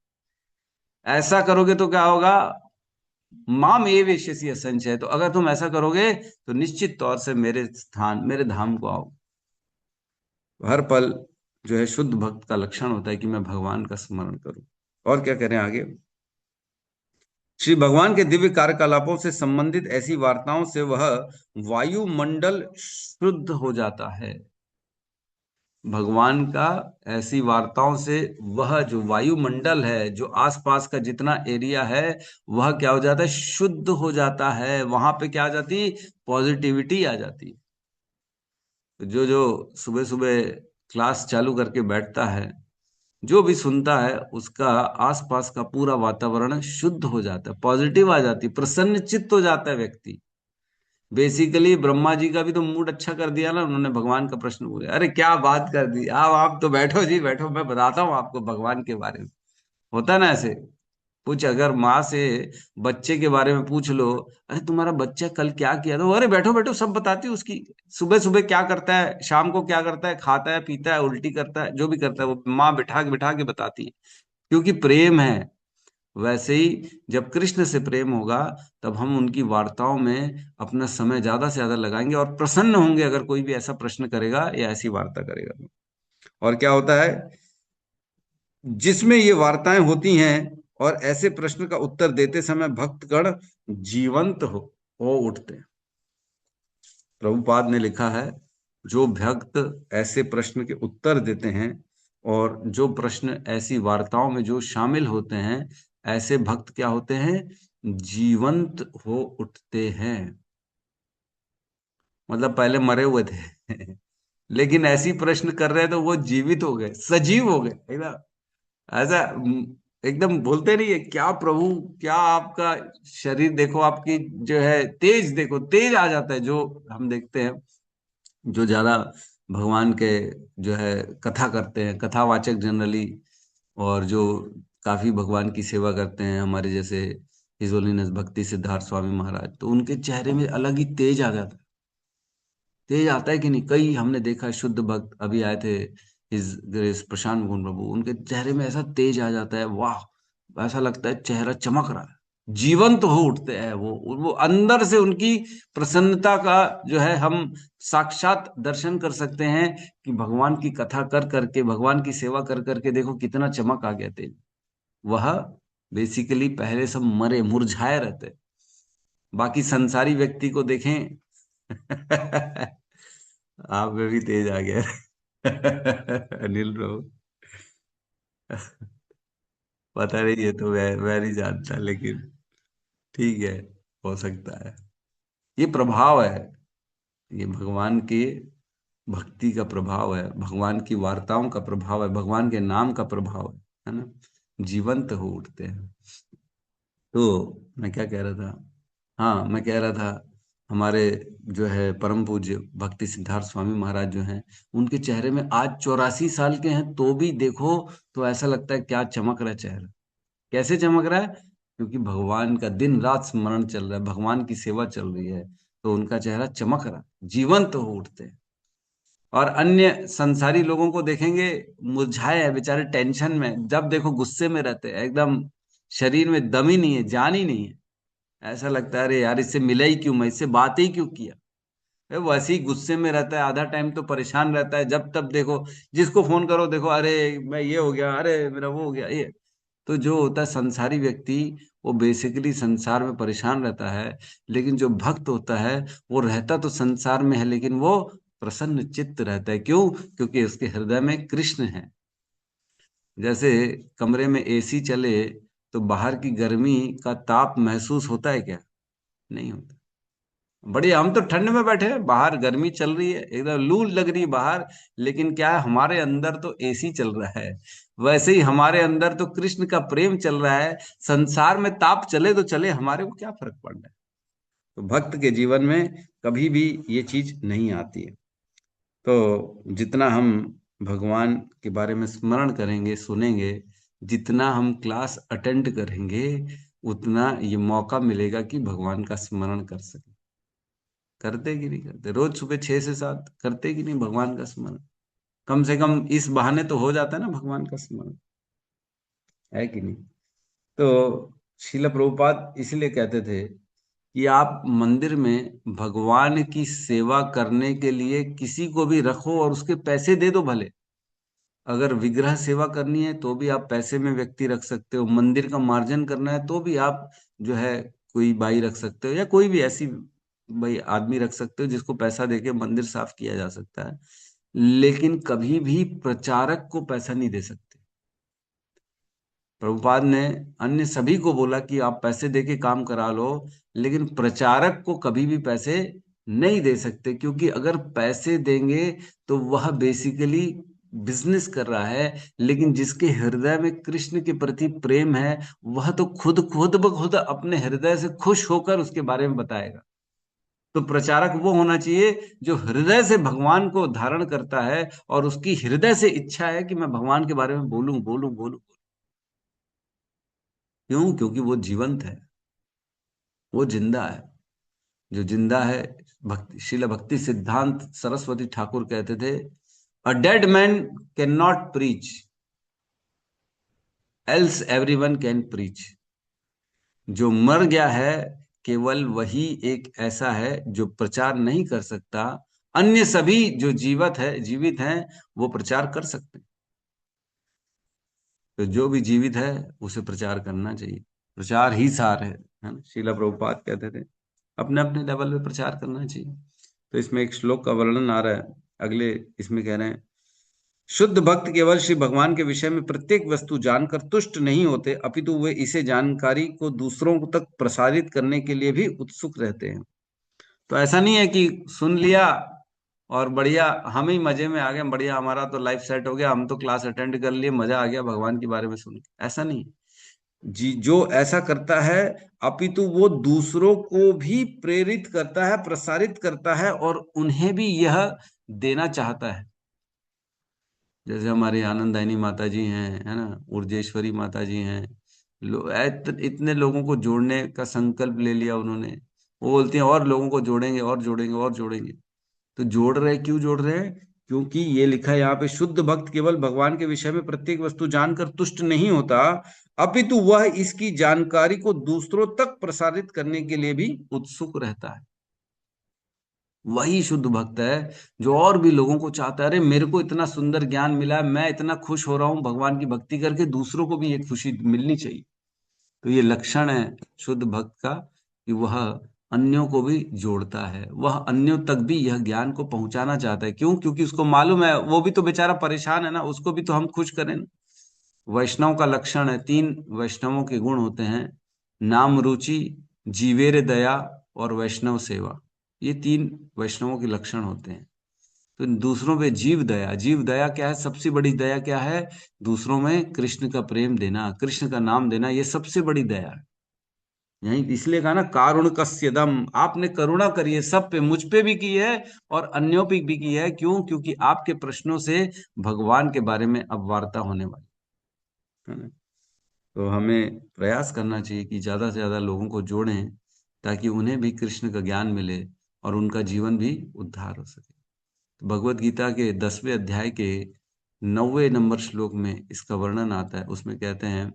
ऐसा करोगे तो क्या होगा? माम एवेश्यसी संचय। तो अगर तुम ऐसा करोगे तो निश्चित तौर से मेरे स्थान, मेरे धाम को आओ। हर पल जो है शुद्ध भक्त का लक्षण होता है कि मैं भगवान का स्मरण करूं। और क्या करें आगे? श्री भगवान के दिव्य कार्यकलापों से संबंधित ऐसी वार्ताओं से वह वायुमंडल शुद्ध हो जाता है। भगवान का ऐसी वार्ताओं से वह जो वायुमंडल है, जो आसपास का जितना एरिया है, वह क्या हो जाता है? शुद्ध हो जाता है। वहां पे क्या आ जाती? पॉजिटिविटी आ जाती। जो जो सुबह सुबह क्लास चालू करके बैठता है, जो भी सुनता है, उसका आसपास का पूरा वातावरण शुद्ध हो जाता है, पॉजिटिव आ जाती, प्रसन्न चित्त हो जाता है व्यक्ति। बेसिकली ब्रह्मा जी का भी तो मूड अच्छा कर दिया ना उन्होंने, भगवान का प्रश्न पूछा। अरे क्या बात कर दी, आप तो बैठो जी बैठो, मैं बताता हूँ आपको भगवान के बारे में। होता है ना ऐसे कुछ, अगर माँ से बच्चे के बारे में पूछ लो, अरे तुम्हारा बच्चा कल क्या किया था, अरे बैठो बैठो सब बताती है उसकी, सुबह सुबह क्या करता है, शाम को क्या करता है, खाता है पीता है उल्टी करता है, जो भी करता है वो माँ बिठा के बताती है, क्योंकि प्रेम है। वैसे ही जब कृष्ण से प्रेम होगा, तब हम उनकी वार्ताओं में अपना समय ज्यादा से ज्यादा लगाएंगे और प्रसन्न होंगे अगर कोई भी ऐसा प्रश्न करेगा या ऐसी वार्ता करेगा। और क्या होता है? जिसमें ये वार्ताएं होती हैं और ऐसे प्रश्न का उत्तर देते समय भक्तगण जीवंत हो उठते हैं। प्रभुपाद ने लिखा है, जो भक्त ऐसे प्रश्न के उत्तर देते हैं और जो प्रश्न ऐसी वार्ताओं में जो शामिल होते हैं, ऐसे भक्त क्या होते हैं? जीवंत हो उठते हैं। मतलब पहले मरे हुए थे लेकिन ऐसी प्रश्न कर रहे हैं तो वो जीवित हो गए, सजीव हो गए, है ना। ऐसा एकदम बोलते नहीं है, क्या प्रभु, क्या आपका शरीर देखो, आपकी जो है तेज देखो, तेज आ जाता है। जो हम देखते हैं, जो ज्यादा भगवान के जो है कथा करते हैं, कथावाचक जनरली, और जो काफी भगवान की सेवा करते हैं, हमारे जैसे हिज होलीनेस भक्ति सिद्धार्थ स्वामी महाराज, तो उनके चेहरे में अलग ही तेज आ जाता है। तेज आता है कि नहीं? कई हमने देखा शुद्ध भक्त अभी आए थे, हिज ग्रेस प्रशांत मुकुंद प्रभु, उनके चेहरे में ऐसा तेज आ जाता है, वाह, ऐसा लगता है चेहरा चमक रहा है, जीवंत हो उठते हैं वो अंदर से उनकी प्रसन्नता का जो है हम साक्षात दर्शन कर सकते हैं कि भगवान की कथा कर करके, भगवान की सेवा कर करके देखो कितना चमक आ गया तेज। वह बेसिकली पहले सब मरे मुरझाए रहते। बाकी संसारी व्यक्ति को देखें आप में भी तेज आ गया अनिल प्रभु पता नहीं, ये तो मैं नहीं जानता, लेकिन ठीक है, हो सकता है। ये प्रभाव है, ये भगवान के भक्ति का प्रभाव है, भगवान की वार्ताओं का प्रभाव है, भगवान के नाम का प्रभाव है ना। जीवंत हो उठते हैं। तो मैं क्या कह रहा था? हाँ, मैं कह रहा था हमारे जो है परम पूज्य भक्ति सिद्धार्थ स्वामी महाराज जो हैं, उनके चेहरे में आज 84 साल के हैं तो भी देखो तो ऐसा लगता है क्या चमक रहा है चेहरा। कैसे चमक रहा है? क्योंकि भगवान का दिन रात स्मरण चल रहा है, भगवान की सेवा चल रही है, तो उनका चेहरा चमक रहा है, जीवंत हो उठते हैं। और अन्य संसारी लोगों को देखेंगे मुरझाए है बेचारे, टेंशन में, जब देखो गुस्से में रहते हैं, एकदम शरीर में दम ही नहीं है, जान ही नहीं है। ऐसा लगता है अरे यार इससे मिला ही क्यों, मैं इससे बात ही क्यों किया। वो वैसे ही गुस्से में रहता है, आधा टाइम तो परेशान रहता है, जब तब देखो जिसको फोन करो देखो अरे मैं ये हो गया, अरे मेरा वो हो गया ये। तो जो होता है संसारी व्यक्ति, वो बेसिकली संसार में परेशान रहता है। लेकिन जो भक्त होता है वो रहता तो संसार में है लेकिन वो प्रसन्न चित्त रहता है। क्यों? क्योंकि उसके हृदय में कृष्ण है। जैसे कमरे में एसी चले तो बाहर की गर्मी का ताप महसूस होता है क्या? नहीं होता। बढ़िया, हम तो ठंड में बैठे हैं, बाहर गर्मी चल रही है, एकदम लू लग रही है बाहर, लेकिन क्या है हमारे अंदर तो एसी चल रहा है। वैसे ही हमारे अंदर तो कृष्ण का प्रेम चल रहा है। संसार में ताप चले तो चले, हमारे को क्या फर्क पड़ रहा है। तो भक्त के जीवन में कभी भी ये चीज नहीं आती है। तो जितना हम भगवान के बारे में स्मरण करेंगे, सुनेंगे, जितना हम क्लास अटेंड करेंगे, उतना ये मौका मिलेगा कि भगवान का स्मरण कर सके। करते कि नहीं करते? रोज सुबह 6 से 7 करते कि नहीं भगवान का स्मरण? कम से कम इस बहाने तो हो जाता है ना भगवान का स्मरण, है कि नहीं? तो शिला प्रभुपाद इसलिए कहते थे कि आप मंदिर में भगवान की सेवा करने के लिए किसी को भी रखो और उसके पैसे दे दो भले। अगर विग्रह सेवा करनी है तो भी आप पैसे में व्यक्ति रख सकते हो, मंदिर का मार्जन करना है तो भी आप जो है कोई बाई रख सकते हो, या कोई भी ऐसी भाई आदमी रख सकते हो जिसको पैसा देके मंदिर साफ किया जा सकता है। लेकिन कभी भी प्रचारक को पैसा नहीं दे सकते। प्रभुपाद ने अन्य सभी को बोला कि आप पैसे देके काम करा लो, लेकिन प्रचारक को कभी भी पैसे नहीं दे सकते, क्योंकि अगर पैसे देंगे तो वह बेसिकली बिजनेस कर रहा है। लेकिन जिसके हृदय में कृष्ण के प्रति प्रेम है, वह तो खुद खुद ब खुद अपने हृदय से खुश होकर उसके बारे में बताएगा। तो प्रचारक वो होना चाहिए जो हृदय से भगवान को धारण करता है और उसकी हृदय से इच्छा है कि मैं भगवान के बारे में बोलूं बोलूं बोलूं। क्यों? क्योंकि वो जीवंत है, वो जिंदा है। जो जिंदा है, भक्ति शिला भक्ति सिद्धांत सरस्वती ठाकुर कहते थे, a dead man can not preach, else everyone can preach. जो मर गया है केवल वही एक ऐसा है जो प्रचार नहीं कर सकता, अन्य सभी जो जीवित हैं वो प्रचार कर सकते हैं। तो जो भी जीवित है उसे प्रचार करना चाहिए, प्रचार ही सार है ना। शीला प्रभुपाद कहते थे अपने अपने लेवल पे प्रचार करना चाहिए। तो इसमें एक श्लोक का वर्णन आ रहा है अगले, इसमें कह रहे हैं, शुद्ध भक्त केवल श्री भगवान के विषय में प्रत्येक वस्तु जानकर तुष्ट नहीं होते, अपितु वे इसे जानकारी को दूसरों तक प्रसारित करने के लिए भी उत्सुक रहते हैं। तो ऐसा नहीं है कि सुन लिया और बढ़िया हम ही मजे में आ गए, बढ़िया हमारा तो लाइफ सेट हो गया, हम तो क्लास अटेंड कर लिए, मजा आ गया भगवान के बारे में सुन के, ऐसा नहीं। जी जो ऐसा करता है अपितु वो दूसरों को भी प्रेरित करता है, प्रसारित करता है और उन्हें भी यह देना चाहता है। जैसे हमारी आनंदायनी माता जी हैं, है ना, ऊर्जेश्वरी माता जी हैं, इतने लोगों को जोड़ने का संकल्प ले लिया उन्होंने। वो बोलती हैं और लोगों को जोड़ेंगे और जोड़ेंगे और जोड़ेंगे। तो जोड़ रहे, क्यों जोड़ रहे हैं? क्योंकि ये लिखा है यहाँ पे, शुद्ध भक्त केवल भगवान के विषय में प्रत्येक वस्तु जानकर तुष्ट नहीं होता, अपितु वह इसकी जानकारी को दूसरों तक प्रसारित करने के लिए भी उत्सुक रहता है। वही शुद्ध भक्त है जो और भी लोगों को चाहता है, अरे मेरे को इतना सुंदर ज्ञान मिला है, मैं इतना खुश हो रहा हूँ भगवान की भक्ति करके, दूसरों को भी ये खुशी मिलनी चाहिए। तो ये लक्षण है शुद्ध भक्त का कि वह अन्यों को भी जोड़ता है, वह अन्यों तक भी यह ज्ञान को पहुंचाना चाहता है। क्यों? क्योंकि उसको मालूम है वो भी तो बेचारा परेशान है ना, उसको भी तो हम खुश करें ना। वैष्णव का लक्षण है, 3 वैष्णवों के गुण होते हैं, नाम रुचि, जीवेर दया और वैष्णव सेवा। ये 3 वैष्णवों के लक्षण होते हैं। तो दूसरों पे जीव दया, जीव दया क्या है? सबसे बड़ी दया क्या है? दूसरों में कृष्ण का प्रेम देना, कृष्ण का नाम देना, ये सबसे बड़ी दया है। यही इसलिए कहा ना, कारुण कस्यदम, आपने करुणा करी है सब पे, मुझ पे भी की है और अन्यों पे भी की है। क्यों? क्योंकि आपके प्रश्नों से भगवान के बारे में अब वार्ता होने वाली है ना। तो हमें प्रयास करना चाहिए कि ज्यादा से ज्यादा लोगों को जोड़ें, ताकि उन्हें भी कृष्ण का ज्ञान मिले और उनका जीवन भी उद्धार हो सके। तो भगवत गीता के 10वें अध्याय के 9वें नंबर श्लोक में इसका वर्णन आता है। उसमें कहते हैं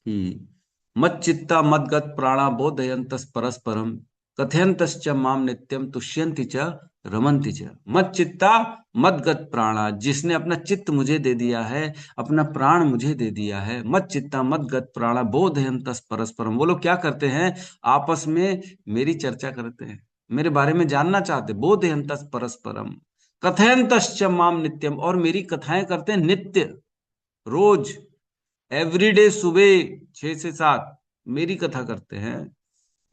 कि मच्चित्ता मद्गत प्राणा बोधयंतस परस्परम कथयंतश्च माम नित्यम तुष्यन्ति च रमन्ति च। मच्चित्ता मद्गत प्राणा, जिसने अपना चित्त मुझे दे दिया है, अपना प्राण मुझे दे दिया है। मच्चित्ता मद्गत प्राणा बोधयंतस परस्परम, वो लोग क्या करते हैं? आपस में मेरी चर्चा करते हैं, मेरे बारे में जानना चाहते। बोधयंतस परस्परम कथयंतश्च माम नित्यम, और मेरी कथाएं करते हैं नित्य, रोज, एवरीडे, सुबह 6 से 7 मेरी कथा करते हैं,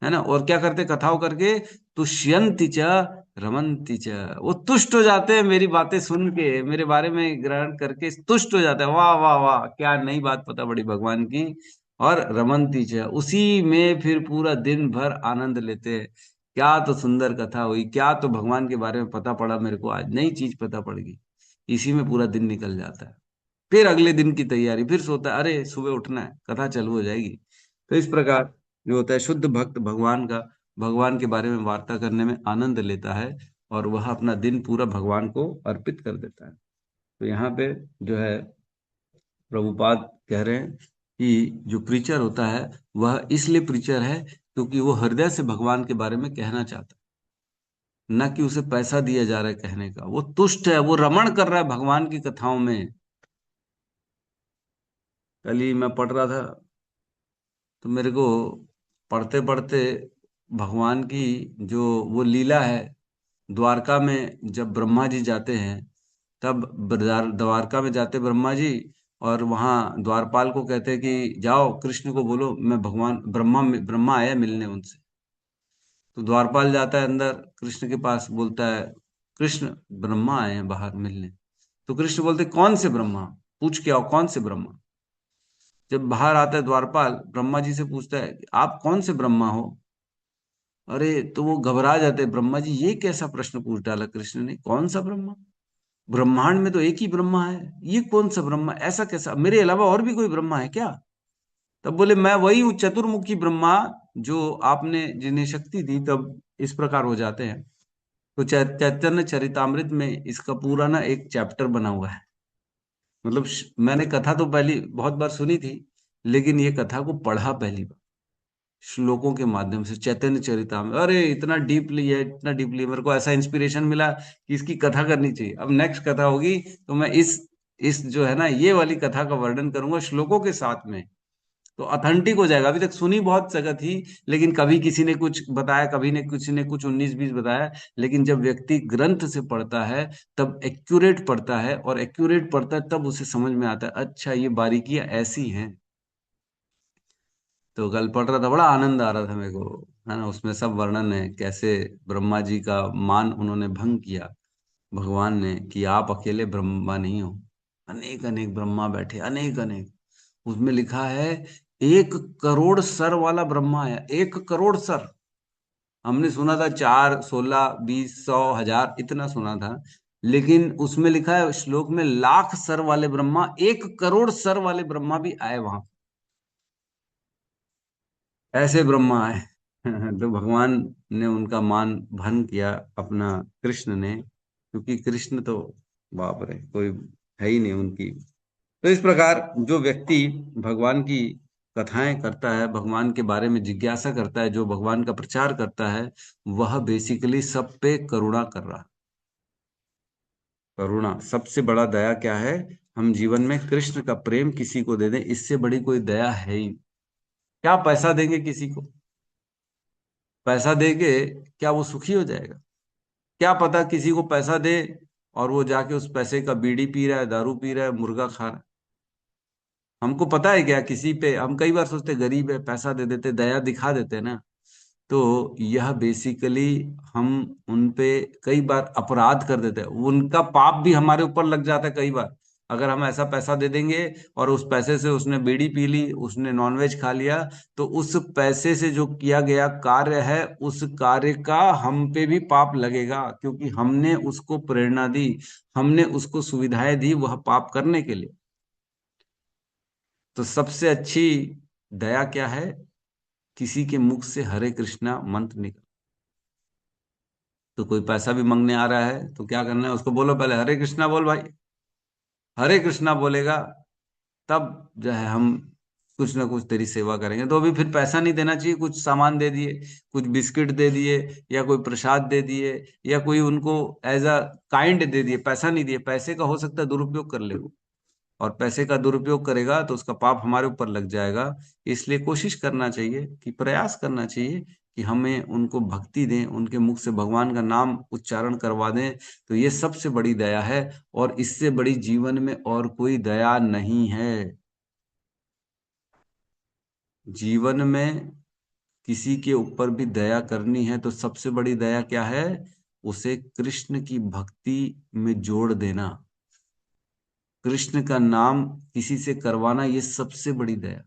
है ना। और क्या करते कथाओं करके? तुष्यंति च रमन्ति च, वो तुष्ट हो जाते हैं मेरी बातें सुन के, मेरे बारे में ग्रहण करके तुष्ट हो जाते हैं। वाह वाह वाह, क्या नई बात पता पड़ी भगवान की। और रमन्ति च, उसी में फिर पूरा दिन भर आनंद लेते हैं। क्या तो सुंदर कथा हुई, क्या तो भगवान के बारे में पता पड़ा, मेरे को आज नई चीज पता पड़ गई। इसी में पूरा दिन निकल जाता है। फिर अगले दिन की तैयारी, फिर सोता है, अरे सुबह उठना है, कथा चालू हो जाएगी। तो इस प्रकार जो होता है, शुद्ध भक्त भगवान का, भगवान के बारे में वार्ता करने में आनंद लेता है और वह अपना दिन पूरा भगवान को अर्पित कर देता है। तो यहाँ पे जो है प्रभुपाद कह रहे हैं कि जो प्रीचर होता है वह इसलिए प्रीचर है क्योंकि वो हृदय से भगवान के बारे में कहना चाहता है, न कि उसे पैसा दिया जा रहा है कहने का। वो तुष्ट है, वो रमण कर रहा है भगवान की कथाओं में। कल ही मैं पढ़ रहा था तो मेरे को पढ़ते पढ़ते भगवान की जो वो लीला है, द्वारका में जब ब्रह्मा जी जाते हैं, तब द्वारका में जाते ब्रह्मा जी, और वहां द्वारपाल को कहते हैं कि जाओ कृष्ण को बोलो मैं भगवान ब्रह्मा आया मिलने उनसे। तो द्वारपाल जाता है अंदर कृष्ण के पास, बोलता है कृष्ण ब्रह्मा आए हैं बाहर मिलने। तो कृष्ण बोलते कौन से ब्रह्मा, पूछ के आओ कौन से ब्रह्मा। जब बाहर आता है द्वारपाल, ब्रह्मा जी से पूछता है आप कौन से ब्रह्मा हो। अरे तो वो घबरा जाते हैं, ब्रह्मा जी ये कैसा प्रश्न पूछ डाला कृष्ण ने, कौन सा ब्रह्मा, ब्रह्मांड में तो एक ही ब्रह्मा है, ये कौन सा ब्रह्मा, ऐसा कैसा, मेरे अलावा और भी कोई ब्रह्मा है क्या? तब बोले मैं वही हूँ चतुर्मुखी ब्रह्मा, जो आपने जिन्हें शक्ति दी, तब इस प्रकार हो जाते हैं। तो चैतन्य चरितामृत में इसका पूरा ना एक चैप्टर बना हुआ है। मतलब मैंने कथा तो पहली बहुत बार सुनी थी, लेकिन ये कथा को पढ़ा पहली बार श्लोकों के माध्यम से, चैतन्य चरितामृत। अरे इतना डीपली है, इतना डीपली, मेरे को ऐसा इंस्पिरेशन मिला कि इसकी कथा करनी चाहिए। अब नेक्स्ट कथा होगी तो मैं इस जो है ना ये वाली कथा का वर्णन करूंगा श्लोकों के साथ में, तो ऑथेंटिक हो जाएगा। अभी तक सुनी बहुत जगह थी, लेकिन कभी किसी ने कुछ बताया, कभी ने किसी ने कुछ 19-20 बताया, लेकिन जब व्यक्ति ग्रंथ से पढ़ता है तब एक्यूरेट पढ़ता है, और एक्यूरेट पढ़ता है तब उसे समझ में आता है अच्छा ये बारीकियां ऐसी हैं। तो कल पढ़ रहा था, बड़ा आनंद आ रहा था मेरे को, है ना। उसमें सब वर्णन है कैसे ब्रह्मा जी का मान उन्होंने भंग किया भगवान ने, कि आप अकेले ब्रह्मा नहीं हो, अनेक अनेक ब्रह्मा बैठे, अनेक अनेक। उसमें लिखा है 1 करोड़ सर वाला ब्रह्मा है, 1 करोड़ सर। हमने सुना था 4, 16, 20, 100, 1000 इतना सुना था, लेकिन उसमें लिखा है श्लोक में 1,00,000 सर वाले ब्रह्मा, 1 करोड़ सर वाले ब्रह्मा भी आए वहां, ऐसे ब्रह्मा आए। तो भगवान ने उनका मान भंग किया अपना, कृष्ण ने, क्योंकि कृष्ण तो बाप रे कोई है ही नहीं उनकी। तो इस प्रकार जो व्यक्ति भगवान की कथाएं करता है, भगवान के बारे में जिज्ञासा करता है, जो भगवान का प्रचार करता है, वह बेसिकली सब पे करुणा कर रहा है। करुणा सबसे बड़ा दया क्या है? हम जीवन में कृष्ण का प्रेम किसी को दे दें, इससे बड़ी कोई दया है ही। क्या पैसा देंगे किसी को? पैसा देके क्या वो सुखी हो जाएगा? क्या पता किसी को पैसा दे और वो जाके उस पैसे का बीड़ी पी रहा है, दारू पी रहा है, मुर्गा खा रहा है। हमको पता है क्या किसी पे, हम कई बार सोचते गरीब है पैसा दे देते, दया दिखा देते हैं ना। तो यह बेसिकली हम उन पे कई बार अपराध कर देते हैं, उनका पाप भी हमारे ऊपर लग जाता है कई बार। अगर हम ऐसा पैसा दे देंगे और उस पैसे से उसने बीड़ी पी ली, उसने नॉनवेज खा लिया, तो उस पैसे से जो किया गया कार्य है, उस कार्य का हम पे भी पाप लगेगा, क्योंकि हमने उसको प्रेरणा दी, हमने उसको सुविधाएं दी वह पाप करने के लिए। तो सबसे अच्छी दया क्या है? किसी के मुख से हरे कृष्णा मंत्र निकल। तो कोई पैसा भी मांगने आ रहा है तो क्या करना है? उसको बोलो पहले हरे कृष्णा बोल भाई। हरे कृष्णा बोलेगा तब जो है हम कुछ ना कुछ तेरी सेवा करेंगे। तो अभी फिर पैसा नहीं देना चाहिए, कुछ सामान दे दिए, कुछ बिस्किट दे दिए, या कोई प्रसाद दे दिए, या कोई उनको एज अ काइंड दे दिए, पैसा नहीं दिए। पैसे का हो सकता है दुरुपयोग कर ले वो, और पैसे का दुरुपयोग करेगा तो उसका पाप हमारे ऊपर लग जाएगा। इसलिए कोशिश करना चाहिए, कि प्रयास करना चाहिए कि हमें उनको भक्ति दें, उनके मुख से भगवान का नाम उच्चारण करवा दें। तो ये सबसे बड़ी दया है, और इससे बड़ी जीवन में और कोई दया नहीं है। जीवन में किसी के ऊपर भी दया करनी है तो सबसे बड़ी दया क्या है? उसे कृष्ण की भक्ति में जोड़ देना, कृष्ण का नाम किसी से करवाना, ये सबसे बड़ी दया।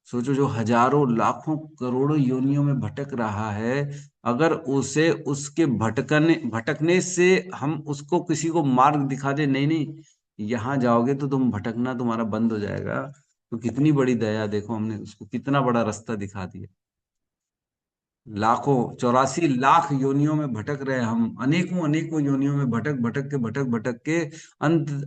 सोचो, जो हजारों लाखों करोड़ों योनियों में भटक रहा है, अगर उसे उसके भटकने भटकने से हम उसको किसी को मार्ग दिखा दे, नहीं नहीं यहाँ जाओगे तो तुम भटकना तुम्हारा बंद हो जाएगा, तो कितनी बड़ी दया। देखो हमने उसको कितना बड़ा रास्ता दिखा दिया। लाखों 84 लाख योनियों में भटक रहे हैं हम, अनेकों अनेकों योनियों में भटक भटक के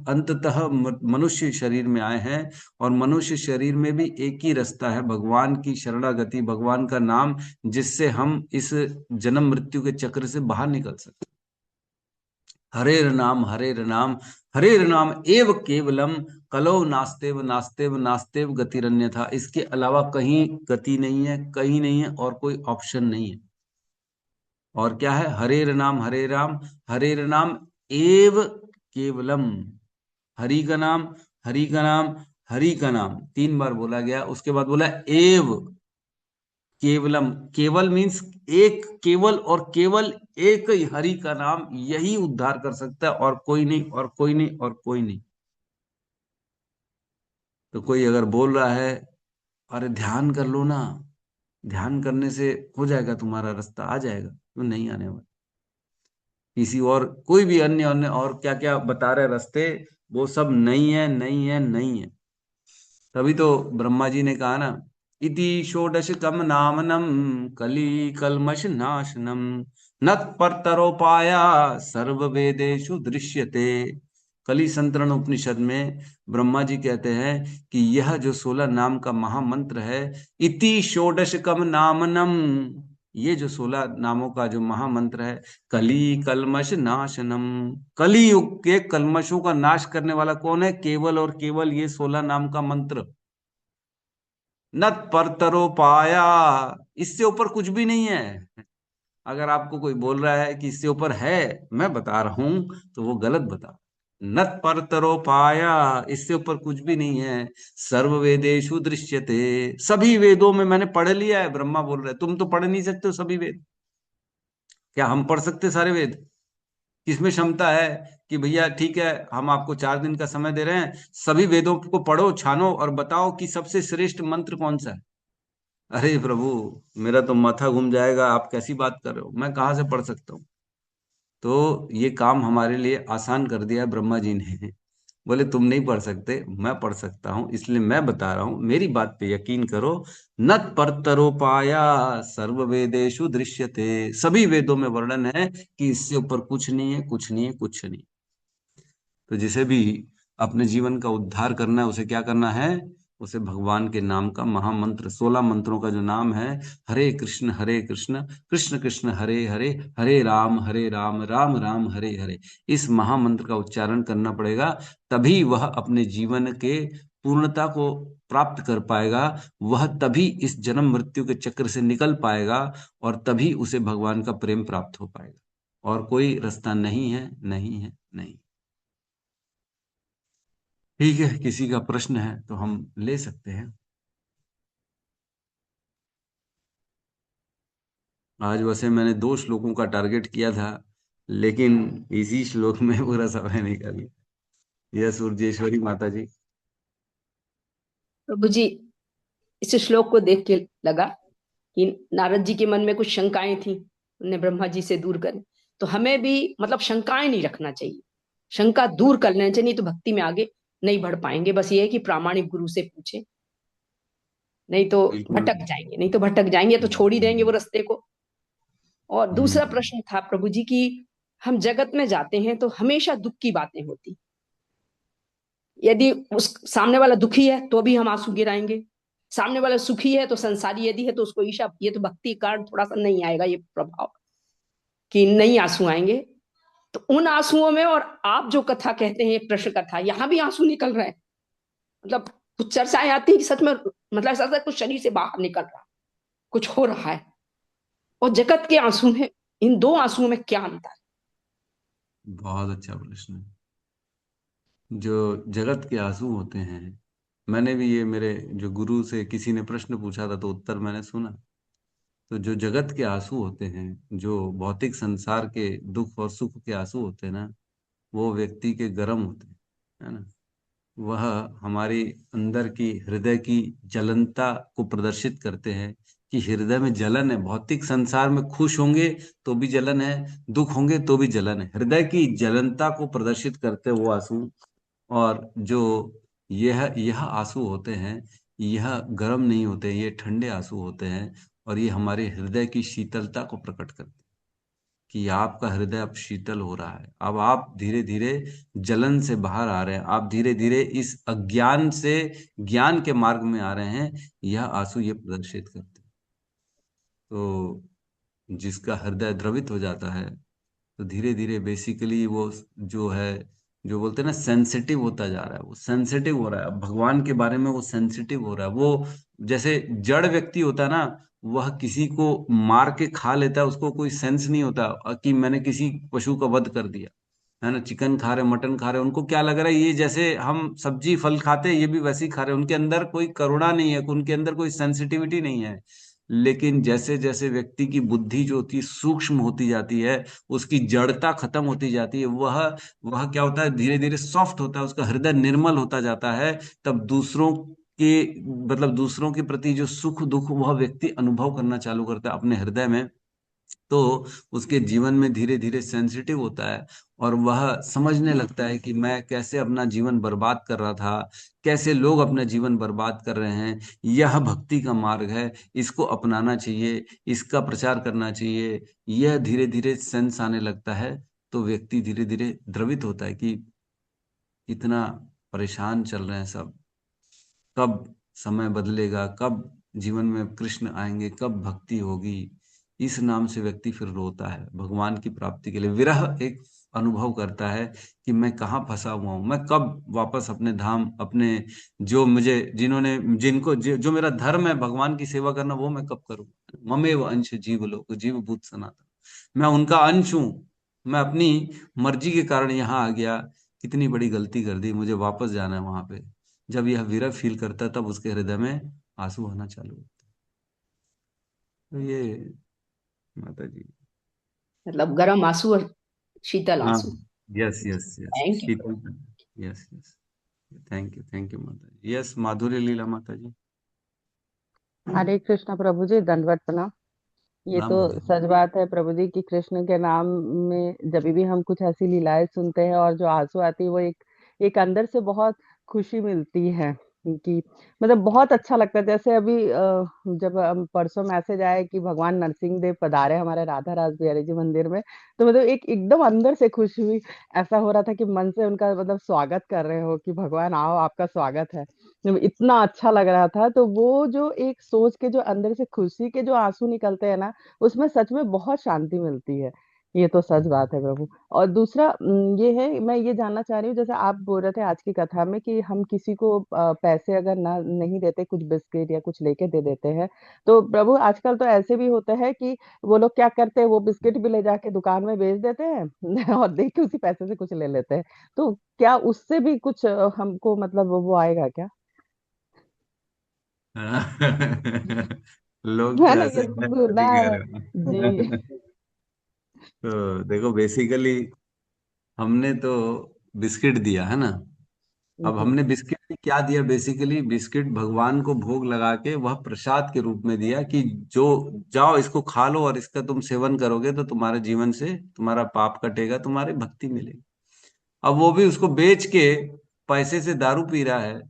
अंततः मनुष्य शरीर में आए हैं। और मनुष्य शरीर में भी एक ही रास्ता है, भगवान की शरणागति, भगवान का नाम, जिससे हम इस जन्म मृत्यु के चक्र से बाहर निकल सकते। हरेर नाम हरेर नाम हरेर नाम एव केवलम, कलो नास्तेव नास्तेव नास्तेव गतिरन्य था। इसके अलावा कहीं गति नहीं है, कहीं नहीं है, और कोई ऑप्शन नहीं है। और क्या है? हरेर नाम हरेर नाम एव केवलम। हरि का नाम, हरि का नाम, हरि का नाम 3 बार बोला गया। उसके बाद बोला एव केवलम। केवल मीन्स एक, केवल, और केवल एक ही हरि का नाम, यही उद्धार कर सकता है, और कोई नहीं, और कोई नहीं, और कोई नहीं। तो कोई अगर बोल रहा है अरे ध्यान कर लो ना, ध्यान करने से हो जाएगा, तुम्हारा रास्ता आ जाएगा, तो नहीं आने वाला। किसी और कोई भी अन्य अन्य और क्या क्या बता रहे रास्ते, वो सब नहीं है, नहीं है, नहीं है। तभी तो ब्रह्मा जी ने कहा ना, इति षोडशकम नामनम कली कल्मष नाशनम नत परतरोपाया सर्व वेदेषु दृश्यते। कली संतरण उपनिषद में ब्रह्मा जी कहते हैं कि यह जो 16 नाम का महामंत्र है, इति षोडशकम नामनम, ये जो 16 नामों का जो महामंत्र है, कली कल्मष नाशनम, कली युग के कल्मशों का नाश करने वाला कौन है? केवल और केवल ये 16 नाम का मंत्र। नत परतरो पाया, इससे ऊपर कुछ भी नहीं है। अगर आपको कोई बोल रहा है कि इससे ऊपर है, मैं बता रहा हूं, तो वो गलत बता। नत परतरो पाया, इससे ऊपर कुछ भी नहीं है। सर्व वेदेषु दृश्यते, सभी वेदों में मैंने पढ़ लिया है, ब्रह्मा बोल रहे, तुम तो पढ़ नहीं सकते हो सभी वेद। क्या हम पढ़ सकते सारे वेद? किसमें क्षमता है कि भैया ठीक है, हम आपको 4 दिन का समय दे रहे हैं, सभी वेदों को पढ़ो, छानो, और बताओ कि सबसे श्रेष्ठ मंत्र कौन सा है? अरे प्रभु, मेरा तो माथा घूम जाएगा, आप कैसी बात कर रहे हो, मैं कहाँ से पढ़ सकता हूँ? तो ये काम हमारे लिए आसान कर दिया है ब्रह्मा जी ने। बोले तुम नहीं पढ़ सकते, मैं पढ़ सकता हूँ, इसलिए मैं बता रहा हूँ, मेरी बात पे यकीन करो। नत परतरोपाया सर्व वेदेषु दृश्यते, सभी वेदों में वर्णन है कि इससे ऊपर कुछ नहीं है, कुछ नहीं है, कुछ नहीं। तो जिसे भी अपने जीवन का उद्धार करना है, उसे क्या करना है? उसे भगवान के नाम का महामंत्र, 16 मंत्रों का जो नाम है, हरे कृष्ण कृष्ण कृष्ण हरे हरे, हरे राम राम राम हरे हरे, इस महामंत्र का उच्चारण करना पड़ेगा। तभी वह अपने जीवन के पूर्णता को प्राप्त कर पाएगा, वह तभी इस जन्म मृत्यु के चक्र से निकल पाएगा, और तभी उसे भगवान का प्रेम प्राप्त हो पाएगा। और कोई रास्ता नहीं है, नहीं है, नहीं। ठीक है, किसी का प्रश्न है तो हम ले सकते हैं। आज वैसे मैंने 2 श्लोकों का टारगेट किया था, लेकिन इसी श्लोक में पूरा समय निकल गया। यस उर्जेश्वरी माता जी। प्रभु जी, इस श्लोक को देख के लगा कि नारद जी के मन में कुछ शंकाएं थी, उन्हें ब्रह्मा जी से दूर करें। तो हमें भी मतलब शंकाएं नहीं रखना चाहिए, शंका दूर कर लेना चाहिए, नहीं तो भक्ति में आगे नहीं बढ़ पाएंगे। बस ये है कि प्रामाणिक गुरु से पूछे, नहीं तो बिल्कुल। भटक जाएंगे, नहीं तो भटक जाएंगे, तो छोड़ ही देंगे वो रास्ते को। और दूसरा हम्म। प्रश्न था प्रभु जी की, हम जगत में जाते हैं तो हमेशा दुख की बातें होती, यदि उस सामने वाला दुखी है तो भी हम आंसू गिराएंगे, सामने वाला सुखी है तो संसारी यदि है तो उसको ईर्ष्या, ये तो भक्ति कारण थोड़ा सा नहीं आएगा ये प्रभाव कि नहीं आंसू आएंगे। तो उन आंसुओं में, और आप जो कथा कहते हैं एक प्रश्न कथा, यहां भी आंसू निकल रहे हैं, मतलब कुछ चर्चाएं आती है कि सच में मतलब ऐसा कुछ शरीर से बाहर निकल रहा, कुछ हो रहा है। और जगत के आंसू में इन दो आंसुओं में क्या अंतर है? बहुत अच्छा प्रश्न है। जो जगत के आंसू होते हैं, मैंने भी ये मेरे जो गुरु से किसी ने प्रश्न पूछा था तो उत्तर मैंने सुना। तो जो जगत के आंसू होते हैं, जो भौतिक संसार के दुख और सुख के आंसू होते हैं ना, वो व्यक्ति के गर्म होते हैं, है ना। वह हमारी अंदर की हृदय की जलनता को प्रदर्शित करते हैं कि हृदय में जलन है। भौतिक संसार में खुश होंगे तो भी जलन है, दुख होंगे तो भी जलन है। हृदय की जलनता को प्रदर्शित करते वो आंसू। और जो यह आंसू होते हैं, यह गर्म नहीं होते, ये ठंडे आंसू होते हैं। और ये हमारे हृदय की शीतलता को प्रकट करते हैं कि आपका हृदय अब शीतल हो रहा है, अब आप धीरे धीरे जलन से बाहर आ रहे हैं, आप धीरे धीरे इस अज्ञान से ज्ञान के मार्ग में आ रहे हैं। यह आंसू ये प्रदर्शित करते हैं। तो जिसका हृदय द्रवित हो जाता है, तो धीरे धीरे बेसिकली वो जो है, जो बोलते हैं ना, सेंसिटिव होता जा रहा है। वो सेंसिटिव हो रहा है, अब भगवान के बारे में वो सेंसिटिव हो रहा है। वो जैसे जड़ व्यक्ति होता है ना, वह किसी को मार के खा लेता है, उसको कोई सेंस नहीं होता कि मैंने किसी पशु का वध कर दिया, है ना। चिकन खा रहे, मटन खा रहे, उनको क्या लग रहा है, ये जैसे हम सब्जी फल खाते हैं ये भी वैसे ही खा रहे हैं। उनके अंदर कोई करुणा नहीं है, उनके अंदर कोई सेंसिटिविटी नहीं है। लेकिन जैसे जैसे व्यक्ति की बुद्धि जो होती है सूक्ष्म होती जाती है, उसकी जड़ता खत्म होती जाती है, वह क्या होता है, धीरे धीरे सॉफ्ट होता है, उसका हृदय निर्मल होता जाता है। तब दूसरों के मतलब दूसरों के प्रति जो सुख दुख वह व्यक्ति अनुभव करना चालू करता है अपने हृदय में। तो उसके जीवन में धीरे धीरे सेंसिटिव होता है, और वह समझने लगता है कि मैं कैसे अपना जीवन बर्बाद कर रहा था, कैसे लोग अपना जीवन बर्बाद कर रहे हैं। यह भक्ति का मार्ग है, इसको अपनाना चाहिए, इसका प्रचार करना चाहिए। यह धीरे धीरे सेंस आने लगता है। तो व्यक्ति धीरे धीरे द्रवित होता है कि कितना परेशान चल रहे हैं सब, कब समय बदलेगा, कब जीवन में कृष्ण आएंगे, कब भक्ति होगी। इस नाम से व्यक्ति फिर रोता है भगवान की प्राप्ति के लिए। विरह एक अनुभव करता है कि मैं कहाँ फंसा हुआ हूँ, मैं कब वापस अपने धाम, अपने जो मुझे जिन्होंने जिनको जो मेरा धर्म है भगवान की सेवा करना, वो मैं कब करूँ। ममेव अंश जीव लोक जीव भूत सनातन, मैं उनका अंश हूँ। मैं अपनी मर्जी के कारण यहाँ आ गया, कितनी बड़ी गलती कर दी, मुझे वापस जाना है वहां पे। जब यह विरह फील करता है तब उसके हृदय में आंसू आना चालू होता है। तो ये माता जी। मतलब गर्म आंसू और शीतल हाँ। आंसू। Yes yes yes thank you. Sheetal. Yes yes. Thank you माता जी। यस माधुर्य लीला माता जी। हरे कृष्णा प्रभु जी, दंडवत प्रणाम। ये नाम तो माता जी। सच बात है प्रभु जी कि कृष्ण के नाम में जब भी हम कुछ ऐसी लीलाएं सुनते हैं और जो आंसू आती है, वो एक एक अंदर से बहुत खुशी मिलती है कि मतलब बहुत अच्छा लगता है। जैसे अभी जब परसों मैसेज आया कि भगवान नरसिंह देव पधारे हमारे राधा रास बिहारी जी मंदिर में, तो मतलब एक एकदम अंदर से खुशी हुई। ऐसा हो रहा था कि मन से उनका मतलब स्वागत कर रहे हो कि भगवान आओ, आपका स्वागत है। इतना अच्छा लग रहा था। तो वो जो एक सोच के जो अंदर से खुशी के जो आंसू निकलते हैं ना, उसमें सच में बहुत शांति मिलती है। ये तो सच बात है प्रभु। और दूसरा ये है, मैं ये जानना चाह रही हूँ, जैसे आप बोल रहे थे आज की कथा में कि हम किसी को पैसे अगर ना नहीं देते, कुछ बिस्किट या कुछ लेके दे देते हैं, तो प्रभु आजकल तो ऐसे भी होते हैं कि वो लोग क्या करते हैं, वो बिस्किट भी ले जाके दुकान में बेच देते हैं और देख के उसी पैसे से कुछ ले लेते हैं। तो क्या उससे भी कुछ हमको मतलब वो आएगा क्या? लोग तो मैंने ऐसे ये हैं, सुना सही कह है। रहे जी। हो। तो देखो बेसिकली हमने तो बिस्किट दिया है ना, अब हमने बिस्किट भी क्या दिया, बेसिकली बिस्किट भगवान को भोग लगा के वह प्रसाद के रूप में दिया कि जो जाओ इसको खा लो और इसका तुम सेवन करोगे तो तुम्हारे जीवन से तुम्हारा पाप कटेगा, तुम्हारी भक्ति मिलेगी। अब वो भी उसको बेच के पैसे से दारू पी रहा है,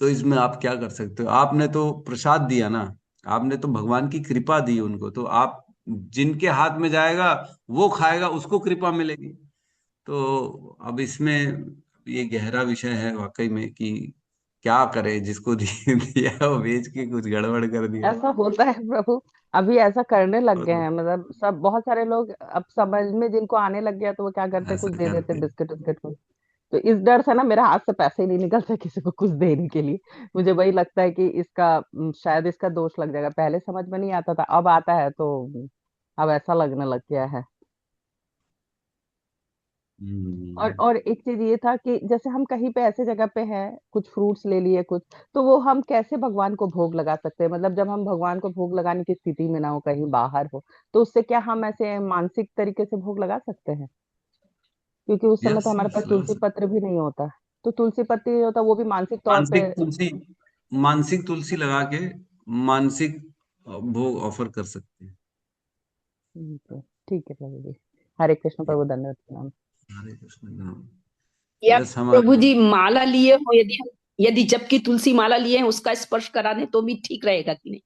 तो इसमें आप क्या कर सकते हो? आपने तो प्रसाद दिया ना, आपने तो भगवान की कृपा दी उनको, तो आप जिनके हाथ में जाएगा वो खाएगा, उसको कृपा मिलेगी। तो अब इसमें ये गहरा विषय है वाकई में कि क्या करे, जिसको दिया वो बेच के कुछ गड़बड़ कर दिया। ऐसा होता है प्रभु। अभी ऐसा करने लग गए और हैं, मतलब सब बहुत सारे लोग अब समझ में जिनको आने लग गया तो वो क्या करते हैं, ऐसा कुछ दे देते करते हैं, हैं। बिस्किट उस्किट कुछ। तो इस डर से ना मेरा हाथ से पैसे ही नहीं निकलते किसी को कुछ देने के लिए। मुझे वही लगता है कि इसका शायद इसका दोष लग जाएगा। पहले समझ में नहीं आता था, अब आता है तो अब ऐसा लगने लग गया है। हम्म। और एक चीज ये था कि जैसे हम कहीं पे ऐसे जगह पे हैं, कुछ फ्रूट्स ले लिए कुछ, तो वो हम कैसे भगवान को भोग लगा सकते हैं? मतलब जब हम भगवान को भोग लगाने की स्थिति में ना हो, कहीं बाहर हो, तो उससे क्या हम ऐसे मानसिक तरीके से भोग लगा सकते हैं? क्योंकि उस समय तो यस हमारे यस, पास लगा तुलसी सकते। पत्र भी नहीं होता। तो तुलसी पत्र नहीं होता, वो भी मानसिक तौर पे। मानसिक तुलसी, मानसिक तुलसी लगा के मानसिक भोग ऑफर कर सकते हैं। ठीक है प्रभु जी। हरे कृष्ण प्रभु, धन्यवाद प्रणाम। हरे कृष्ण नाम। या यस प्रभु हमारे। जी माला लिए हो, यदि यदि जबकि तुलसी माला लिए हैं उसका स्पर्श करा दें तो भी ठीक रहेगा कि नहीं?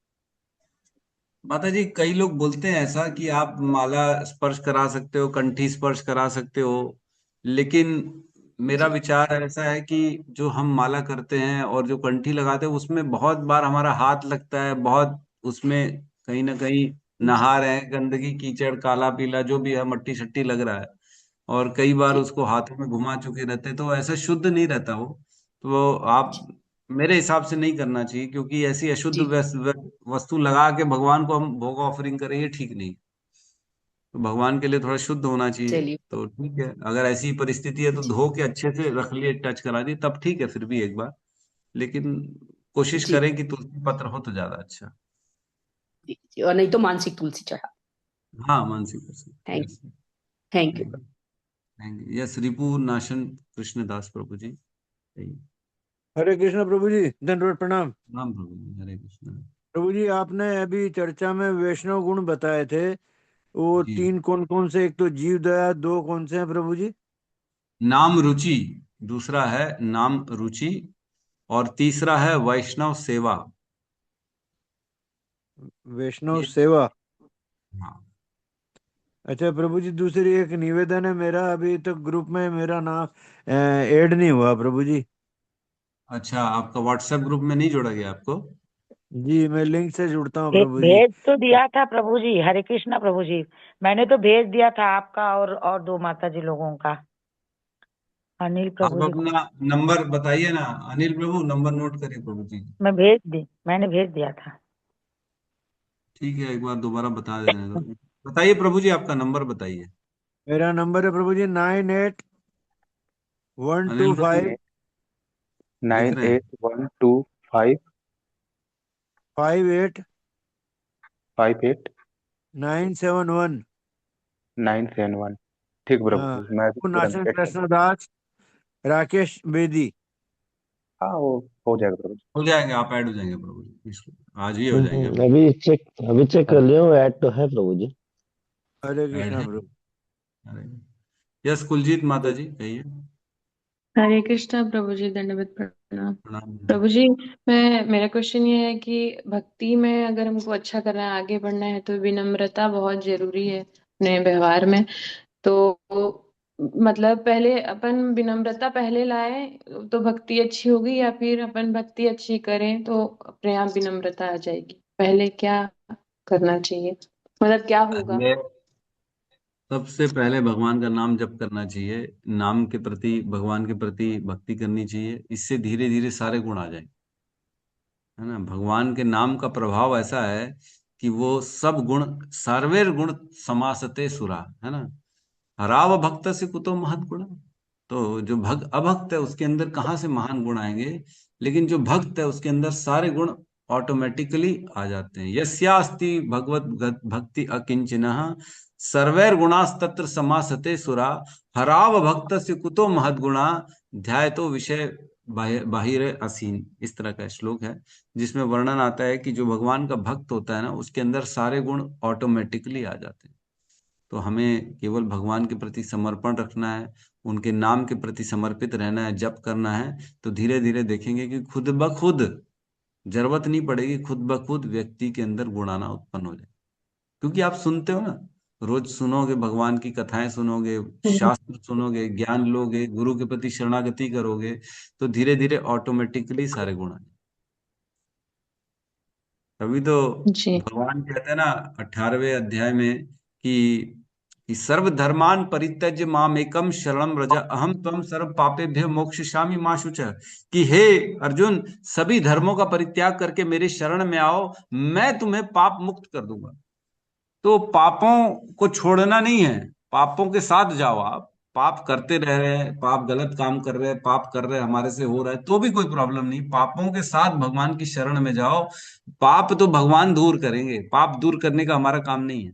माता जी, कई लोग बोलते हैं ऐसा कि आप माला स्पर्श करा सकते हो, कंठी स्पर्श करा सकते हो, लेकिन मेरा जी विचार ऐसा है कि जो हम माला करते हैं और जो कंठी लगाते हैं उसमें बहुत बार हमारा हाथ लगता है, बहुत उसमें कहीं ना कहीं जी नहा रहे हैं, गंदगी कीचड़ काला पीला जो भी है, मट्टी शट्टी लग रहा है, और कई बार जी उसको हाथों में घुमा चुके रहते हैं, तो ऐसा शुद्ध नहीं रहता वो। तो आप, मेरे हिसाब से नहीं करना चाहिए, क्योंकि ऐसी अशुद्ध जी वस्तु लगा के भगवान को हम भोग ऑफरिंग करें, ये ठीक नहीं। तो भगवान के लिए थोड़ा शुद्ध होना चाहिए। चलिए तो ठीक है, अगर ऐसी परिस्थिति है तो जी धो के अच्छे से रख लिए, टच करा दिए, तब ठीक है, फिर भी एक बार। लेकिन कोशिश जी करें कि तुलसी पत्र हो तो ज्यादा अच्छा। जी जी, और नहीं तो मानसिक तुलसी चढ़ा। हाँ, मानसिक पत्र, thank yes. Thank you. Yes, Ripu Nashan Krishnadas Prabhu ji. सही। हरे कृष्ण प्रभु जी, दंडवत प्रणाम। राम प्रभु जी, हरे कृष्ण। प्रभु जी, आपने अभी चर्चा में वैष्णव गुण बताए थे, वो जी। तीन कौन कौन से? एक तो जीव दया, दो कौन से हैं प्रभु जी? नाम रुचि, दूसरा है नाम रुचि, और तीसरा है वैष्णव सेवा। वैष्णव ये, सेवा। हाँ। अच्छा प्रभु जी, दूसरी एक निवेदन है मेरा, अभी तक ग्रुप में मेरा नाम ऐड नहीं हुआ प्रभु जी। अच्छा, आपका व्हाट्सएप ग्रुप में नहीं जोड़ा गया आपको? जी, मैं लिंक से जुड़ता हूँ प्रभु जी। भेज तो दिया था प्रभु जी। हरे कृष्णा प्रभु जी, मैंने तो भेज दिया था आपका और दो माता जी लोगों का। अनिल आप प्रभु जी को अपना नंबर बताइए ना, अनिल प्रभु, नंबर नोट करिए प्रभु जी। मैंने भेज दिया था। ठीक है, एक बार दोबारा बता देने दो। बताइए प्रभु जी, आपका नंबर बताइए। मेरा नंबर है प्रभु जी 98 अनिल प्रभु, 125 लिख नाइन रहे हैं? Eight one two five 58 five eight 971। 971। ठीक हाँ, प्रभु जी, मैं अभी तुरंत नाशन ऐड कर। कृष्णदास, राकेश बेदी। हाँ, वो हो जाएगा प्रभु जी। हो जाएंगे, आप ऐड हो जाएंगे प्रभु जी, आज ही हो जाएंगे आप। अभी चेक कर लिया हूँ, ऐड तो है प्रभु जी। हरे ऐड कृष्णा है। प्रभु। अरे, यस, कुलजीत माता जी कहिए। हरे कृष्णा प्रभु जी, दंडवत प्रणाम। प्रणाम। प्रभु जी, मेरा क्वेश्चन ये है कि भक्ति में अगर हमको अच्छा करना है, आगे बढ़ना है, तो विनम्रता बहुत जरूरी है अपने व्यवहार में। तो मतलब पहले अपन विनम्रता पहले लाए तो भक्ति अच्छी होगी, या फिर अपन भक्ति अच्छी करें तो अपने आप विनम्रता आ जाएगी? पहले क्या करना चाहिए, मतलब क्या होगा? पहले, सबसे पहले भगवान का नाम जप करना चाहिए, नाम के प्रति, भगवान के प्रति भक्ति करनी चाहिए, इससे धीरे धीरे सारे गुण आ जाएंगे। है ना, भगवान के नाम का प्रभाव ऐसा है कि वो सब गुण, सर्वेर गुण समासते सुरा, है ना। हराव भक्त से कुतो महत गुण। तो जो अभक्त है उसके अंदर कहाँ से महान गुण आएंगे? लेकिन जो भक्त है उसके अंदर सारे गुण ऑटोमेटिकली आ जाते हैं। यस्यास्ति भगवत भक्ति अकिंचनः सर्वैर गुणास्तत्र समासते सुरा, हराव भक्त से कुतो महत गुणा, ध्याय तो विषय बाहिर असीन, इस तरह का श्लोक है जिसमें वर्णन आता है कि जो भगवान का भक्त होता है ना, उसके अंदर सारे गुण ऑटोमेटिकली आ जाते हैं। तो हमें केवल भगवान के प्रति समर्पण रखना है, उनके नाम के प्रति समर्पित रहना है, जप करना है। तो धीरे धीरे देखेंगे कि खुद ब खुद, जरूरत नहीं पड़ेगी, खुद ब खुद व्यक्ति के अंदर गुण आना उत्पन्न हो जाए। क्योंकि आप सुनते हो ना, रोज सुनोगे, भगवान की कथाएं सुनोगे, शास्त्र सुनोगे, ज्ञान लोगे, गुरु के प्रति शरणागति करोगे, तो धीरे धीरे ऑटोमेटिकली सारे गुण आ जाएंगे। तभी तो जी भगवान कहते हैं ना 18वें अध्याय में कि सर्व धर्मान परित्यज्य माम एकम शरणम व्रज अहम त्वम सर्व पापेभ्यो मोक्षयिष्यामि मा शुचः। कि हे अर्जुन, सभी धर्मों का परित्याग करके मेरे शरण में आओ, मैं तुम्हें पाप मुक्त कर दूंगा। तो पापों को छोड़ना नहीं है, पापों के साथ जाओ। आप पाप करते रह रहे हैं, पाप गलत काम कर रहे हैं, पाप कर रहे हैं, हमारे से हो रहा है तो भी कोई प्रॉब्लम नहीं, पापों के साथ भगवान की शरण में जाओ। पाप तो भगवान दूर करेंगे, पाप दूर करने का हमारा काम नहीं है,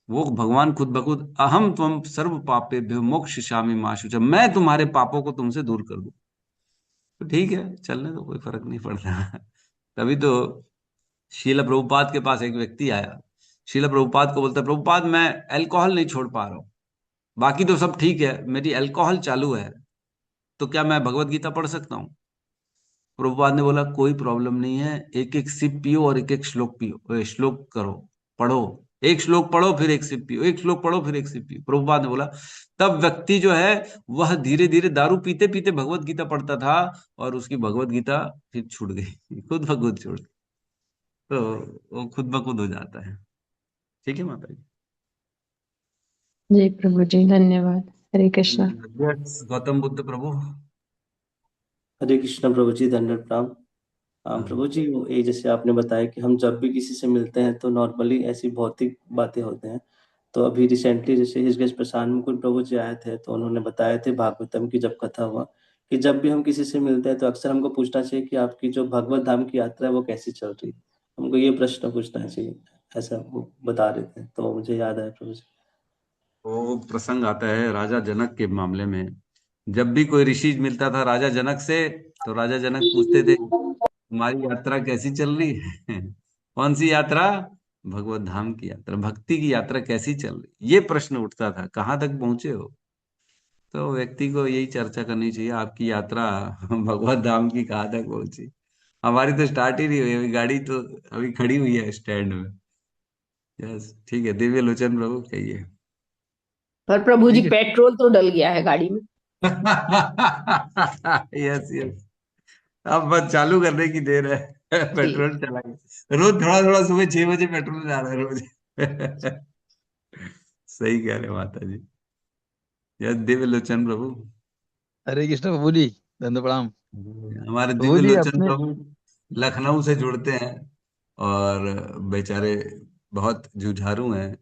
वो भगवान खुद ब खुद अहम त्वम सर्व पापेभ्यो मोक्षयिष्यामि मा शुचः, मैं तुम्हारे पापों को तुमसे दूर कर दूं। तो ठीक है, चलने तो कोई फर्क नहीं पड़ रहा। तभी तो शील प्रभुपाद के पास एक व्यक्ति आया, शील प्रभुपाद को बोलता है, प्रभुपाद मैं अल्कोहल नहीं छोड़ पा रहा हूँ, बाकी तो सब ठीक है, मेरी अल्कोहल चालू है, तो क्या मैं भगवत गीता पढ़ सकता हूँ? प्रभुपाद ने बोला कोई प्रॉब्लम नहीं है, एक एक सिप पियो और एक एक श्लोक पियो, श्लोक करो, पढ़ो, एक श्लोक पढ़ो फिर एक सिप पियो, एक श्लोक पढ़ो फिर एक सिप पियो। प्रभुपाद ने बोला, तब व्यक्ति जो है वह धीरे धीरे दारू पीते पीते भगवत गीता पढ़ता था, और उसकी भगवत गीता फिर छूट गई, खुद ब खुद छूट गई। तो वो खुद ब खुद हो जाता है। ठीक है माता जी। जी प्रभु जी, धन्यवाद। हरे कृष्णा। Yes, गौतम बुद्ध प्रभु। हरे कृष्ण प्रभु जी, दंडवत प्रणाम। प्रभु जी, वो ये जैसे आपने बताया कि हम जब भी किसी से मिलते हैं तो नॉर्मली ऐसी भौतिक बातें होते हैं। तो अभी रिसेंटली जैसे हिजगेश प्रसाद मुकुंद प्रभु जी आए थे, तो उन्होंने बताए थे भागवतम की जब कथा हुआ कि जब भी हम किसी से मिलते हैं तो अक्सर हमको पूछना चाहिए कि आपकी जो भगवत धाम की यात्रा है वो कैसी चल रही है। हमको ये प्रश्न पूछना चाहिए, ऐसा वो बता रहे थे, तो मुझे याद आया प्रभु जी। वो प्रसंग आता है राजा जनक के मामले में। जब भी कोई ऋषि मिलता था राजा जनक से, तो राजा जनक पूछते थे, तुम्हारी यात्रा कैसी चल रही है? कौन सी यात्रा? भगवत धाम की यात्रा, भक्ति की यात्रा कैसी चल रही, ये प्रश्न उठता था, कहाँ तक पहुंचे हो? तो व्यक्ति को यही चर्चा करनी चाहिए, आपकी यात्रा भगवत धाम की कहाँ तक पहुंची। हमारी तो स्टार्ट ही नहीं हुई, अभी गाड़ी तो अभी खड़ी हुई है स्टैंड में। यस, ठीक है, दिव्य लोचन प्रभु कहिए। पर प्रभु जी ठीक है। पेट्रोल तो डल गया है गाड़ी में। यस यस, अब बस चालू करने की देर है। ठीक। पेट्रोल चलाएंगे रोज, थोड़ा थोड़ा, सुबह 6 बजे पेट्रोल जा रहा है रोज। सही कह रहे माता जी। यस, दिव्य लोचन प्रभु। हरे कृष्ण प्रभु जी, धन्य प्रणाम। हमारे प्रभु दिव्य जी लोचन अपने प्रभु लखनऊ से जुड़ते हैं, और बेचारे बहुत जुझारू हैं,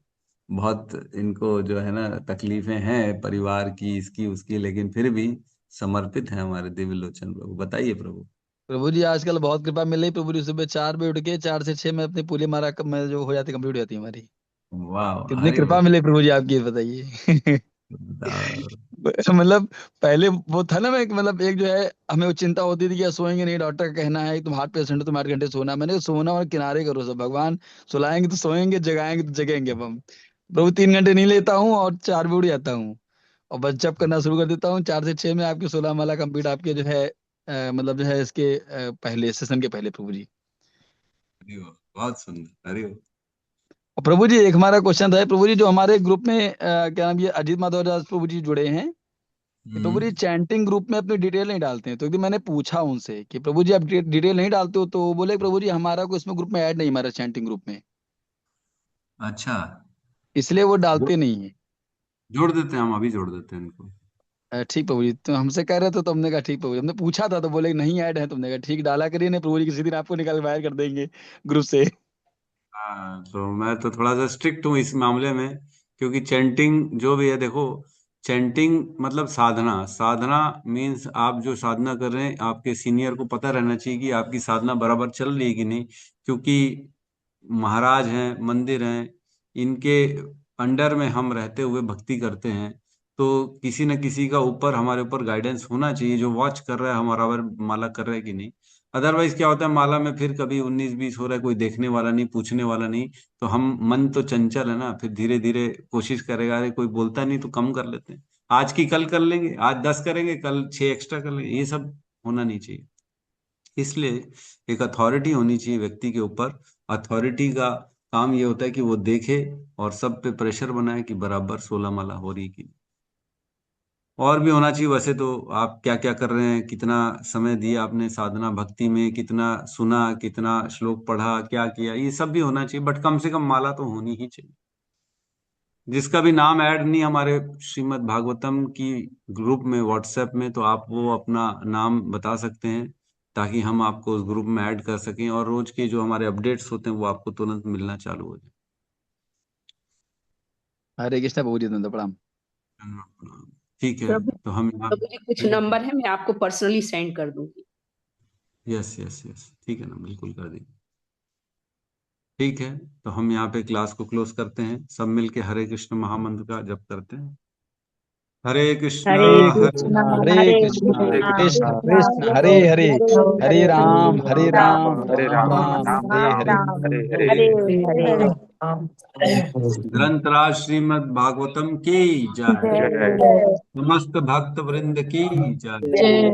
बहुत इनको जो है ना तकलीफें हैं परिवार की, इसकी उसकी, लेकिन फिर भी समर्पित हैं हमारे दिव्य लोचन प्रभु। बताइए प्रभु। प्रभु जी आजकल बहुत कृपा मिल रही प्रभु जी। सुबह 4 बजे उठ के 4 से 6 में अपनी पूरी मारा में जो हो जाती कंप्लीट हो जाती है हमारी। वाह, कितनी हरि कृपा बोल। मिले प्रभु जी आपकी, ये बताइए। बताओ। मतलब पहले वो था ना, मैं मतलब एक जो है हमें वो चिंता होती थी कि यार सोएंगे नहीं, डॉक्टर का कहना है कि तुम हार्ट पेशेंट हो, तुम 8 घंटे सोना। मैंने कहा सोना और किनारे करो सब, भगवान सुलाएंगे तो सोएंगे, जगाएंगे तो जगेंगे। अब हम प्रभु 3 घंटे नहीं लेता हूँ और 4 बजे उठ जाता हूँ, और बस जब करना शुरू कर देता हूँ। 4 से 6 में आपकी 16 माला कंप्लीट, आपके जो है मतलब जो है इसके पहले सेशन के पहले प्रभु जी। हरि बोल, बहुत सुंदर, हरि बोल। और प्रभु जी एक हमारा क्वेश्चन था प्रभु जी, जो हमारे ग्रुप में क्या नाम, ये अजीत माधव दास प्रभु जी जुड़े हैं, कि प्रभु जी चैंटिंग ग्रुप में अपनी डिटेल नहीं डालते हैं। तो एक दिन मैंने पूछा उनसे कि प्रभु जी आप डिटेल नहीं डालते हो, तो वो बोले प्रभु जी हमारा को इसमें ग्रुप में ऐड नहीं, हमारा चैंटिंग ग्रुप में, अच्छा, इसलिए वो जो- डालते नहीं है। जोड़ देते हैं, हम अभी जोड़ देते हैं इनको। ठीक प्रभु जी, तो हमसे कह रहे थे, तो हमने कहा ठीक प्रभु जी, हमने पूछा था तो बोले नहीं ऐड है। तुमने कहा ठीक, डाला करिए, नहीं प्रभु जी किसी दिन आपको निकाल के बाहर कर देंगे ग्रुप से। हाँ, तो मैं तो थोड़ा सा स्ट्रिक्ट हूँ इस मामले में, क्योंकि चैंटिंग जो भी है, देखो, चैंटिंग मतलब साधना, साधना मीन्स आप जो साधना कर रहे हैं, आपके सीनियर को पता रहना चाहिए कि आपकी साधना बराबर चल रही है कि नहीं। क्योंकि महाराज हैं, मंदिर हैं, इनके अंडर में हम रहते हुए भक्ति करते हैं, तो किसी न किसी का ऊपर हमारे ऊपर गाइडेंस होना चाहिए, जो वॉच कर रहा है हमारा माला कर रहा है कि नहीं। अदरवाइज क्या होता है, माला में फिर कभी 19-20 हो रहा है, कोई देखने वाला नहीं, पूछने वाला नहीं, तो हम मन तो चंचल है ना, फिर धीरे धीरे कोशिश करेगा, अरे कोई बोलता नहीं तो कम कर लेते हैं, आज की कल कर लेंगे, आज 10 करेंगे, कल 6 एक्स्ट्रा कर लेंगे, ये सब होना नहीं चाहिए। इसलिए एक अथॉरिटी होनी चाहिए व्यक्ति के ऊपर। अथॉरिटी का काम ये होता है कि वो देखे और सब पे प्रेशर बनाए कि बराबर 16 माला हो रही कि नहीं। और भी होना चाहिए वैसे तो, आप क्या क्या कर रहे हैं, कितना समय दिया आपने साधना भक्ति में, कितना सुना, कितना श्लोक पढ़ा, क्या किया, ये सब भी होना चाहिए, बट कम से कम माला तो होनी ही चाहिए। जिसका भी नाम ऐड नहीं हमारे श्रीमद् भागवतम की ग्रुप में व्हाट्सएप में, तो आप वो अपना नाम बता सकते हैं, ताकि हम आपको उस ग्रुप में ऐड कर सकें, और रोज के जो हमारे अपडेट्स होते हैं वो आपको तुरंत मिलना चालू हो जाए। हरे कृष्णा प्रभु जी, धन्यवाद, प्रणाम। ठीक है, प्रभु तो हम यहाँ प्रभु जी कुछ नंबर है, मैं आपको पर्सनली सेंड कर दूंगी। यस यस यस, ठीक है ना, बिल्कुल कर दीजिए। ठीक है, तो हम यहाँ पे क्लास को क्लोज करते हैं, सब मिलके हरे कृष्ण महामंत्र का जप करते हैं। हरे कृष्णा हरे हरे कृष्णा हरे हरे कृष्णा कृष्णा कृष्ण कृष्णा कृष्ण हरे हरे, हरे राम हरे राम राम हरे राम राम राम राम हरे हरे। राम हरे हरे। हरे हरे ग्रंथराज श्रीमद् भागवतम की जय, जय समस्त भक्त वृंद की जय, जय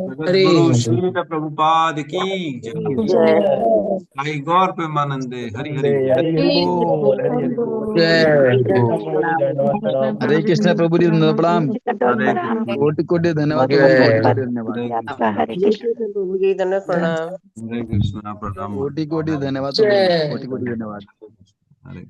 जगत गुरु श्रील प्रभुपाद की जय, साई गौर प्रेमानंदे हरि हरि बोल। हरि हरि बोल, हरि हरि बोल। हरे कृष्ण कृष्ण प्रभु जी, धन्यवाद, प्रणाम। हरे कृष्ण कोटि कोटि धन्यवाद प्रभु जी, धन्यवाद कोटि धन्यवाद कोटि धन्यवाद। आपका, हरे कृष्ण। प्रभु जी धन्यवाद प्रणाम। हरे कृष्ण प्रणाम। कोटि कोटि धन्यवाद प्रभु जी, कोटि कोटि धन्यवाद। हरे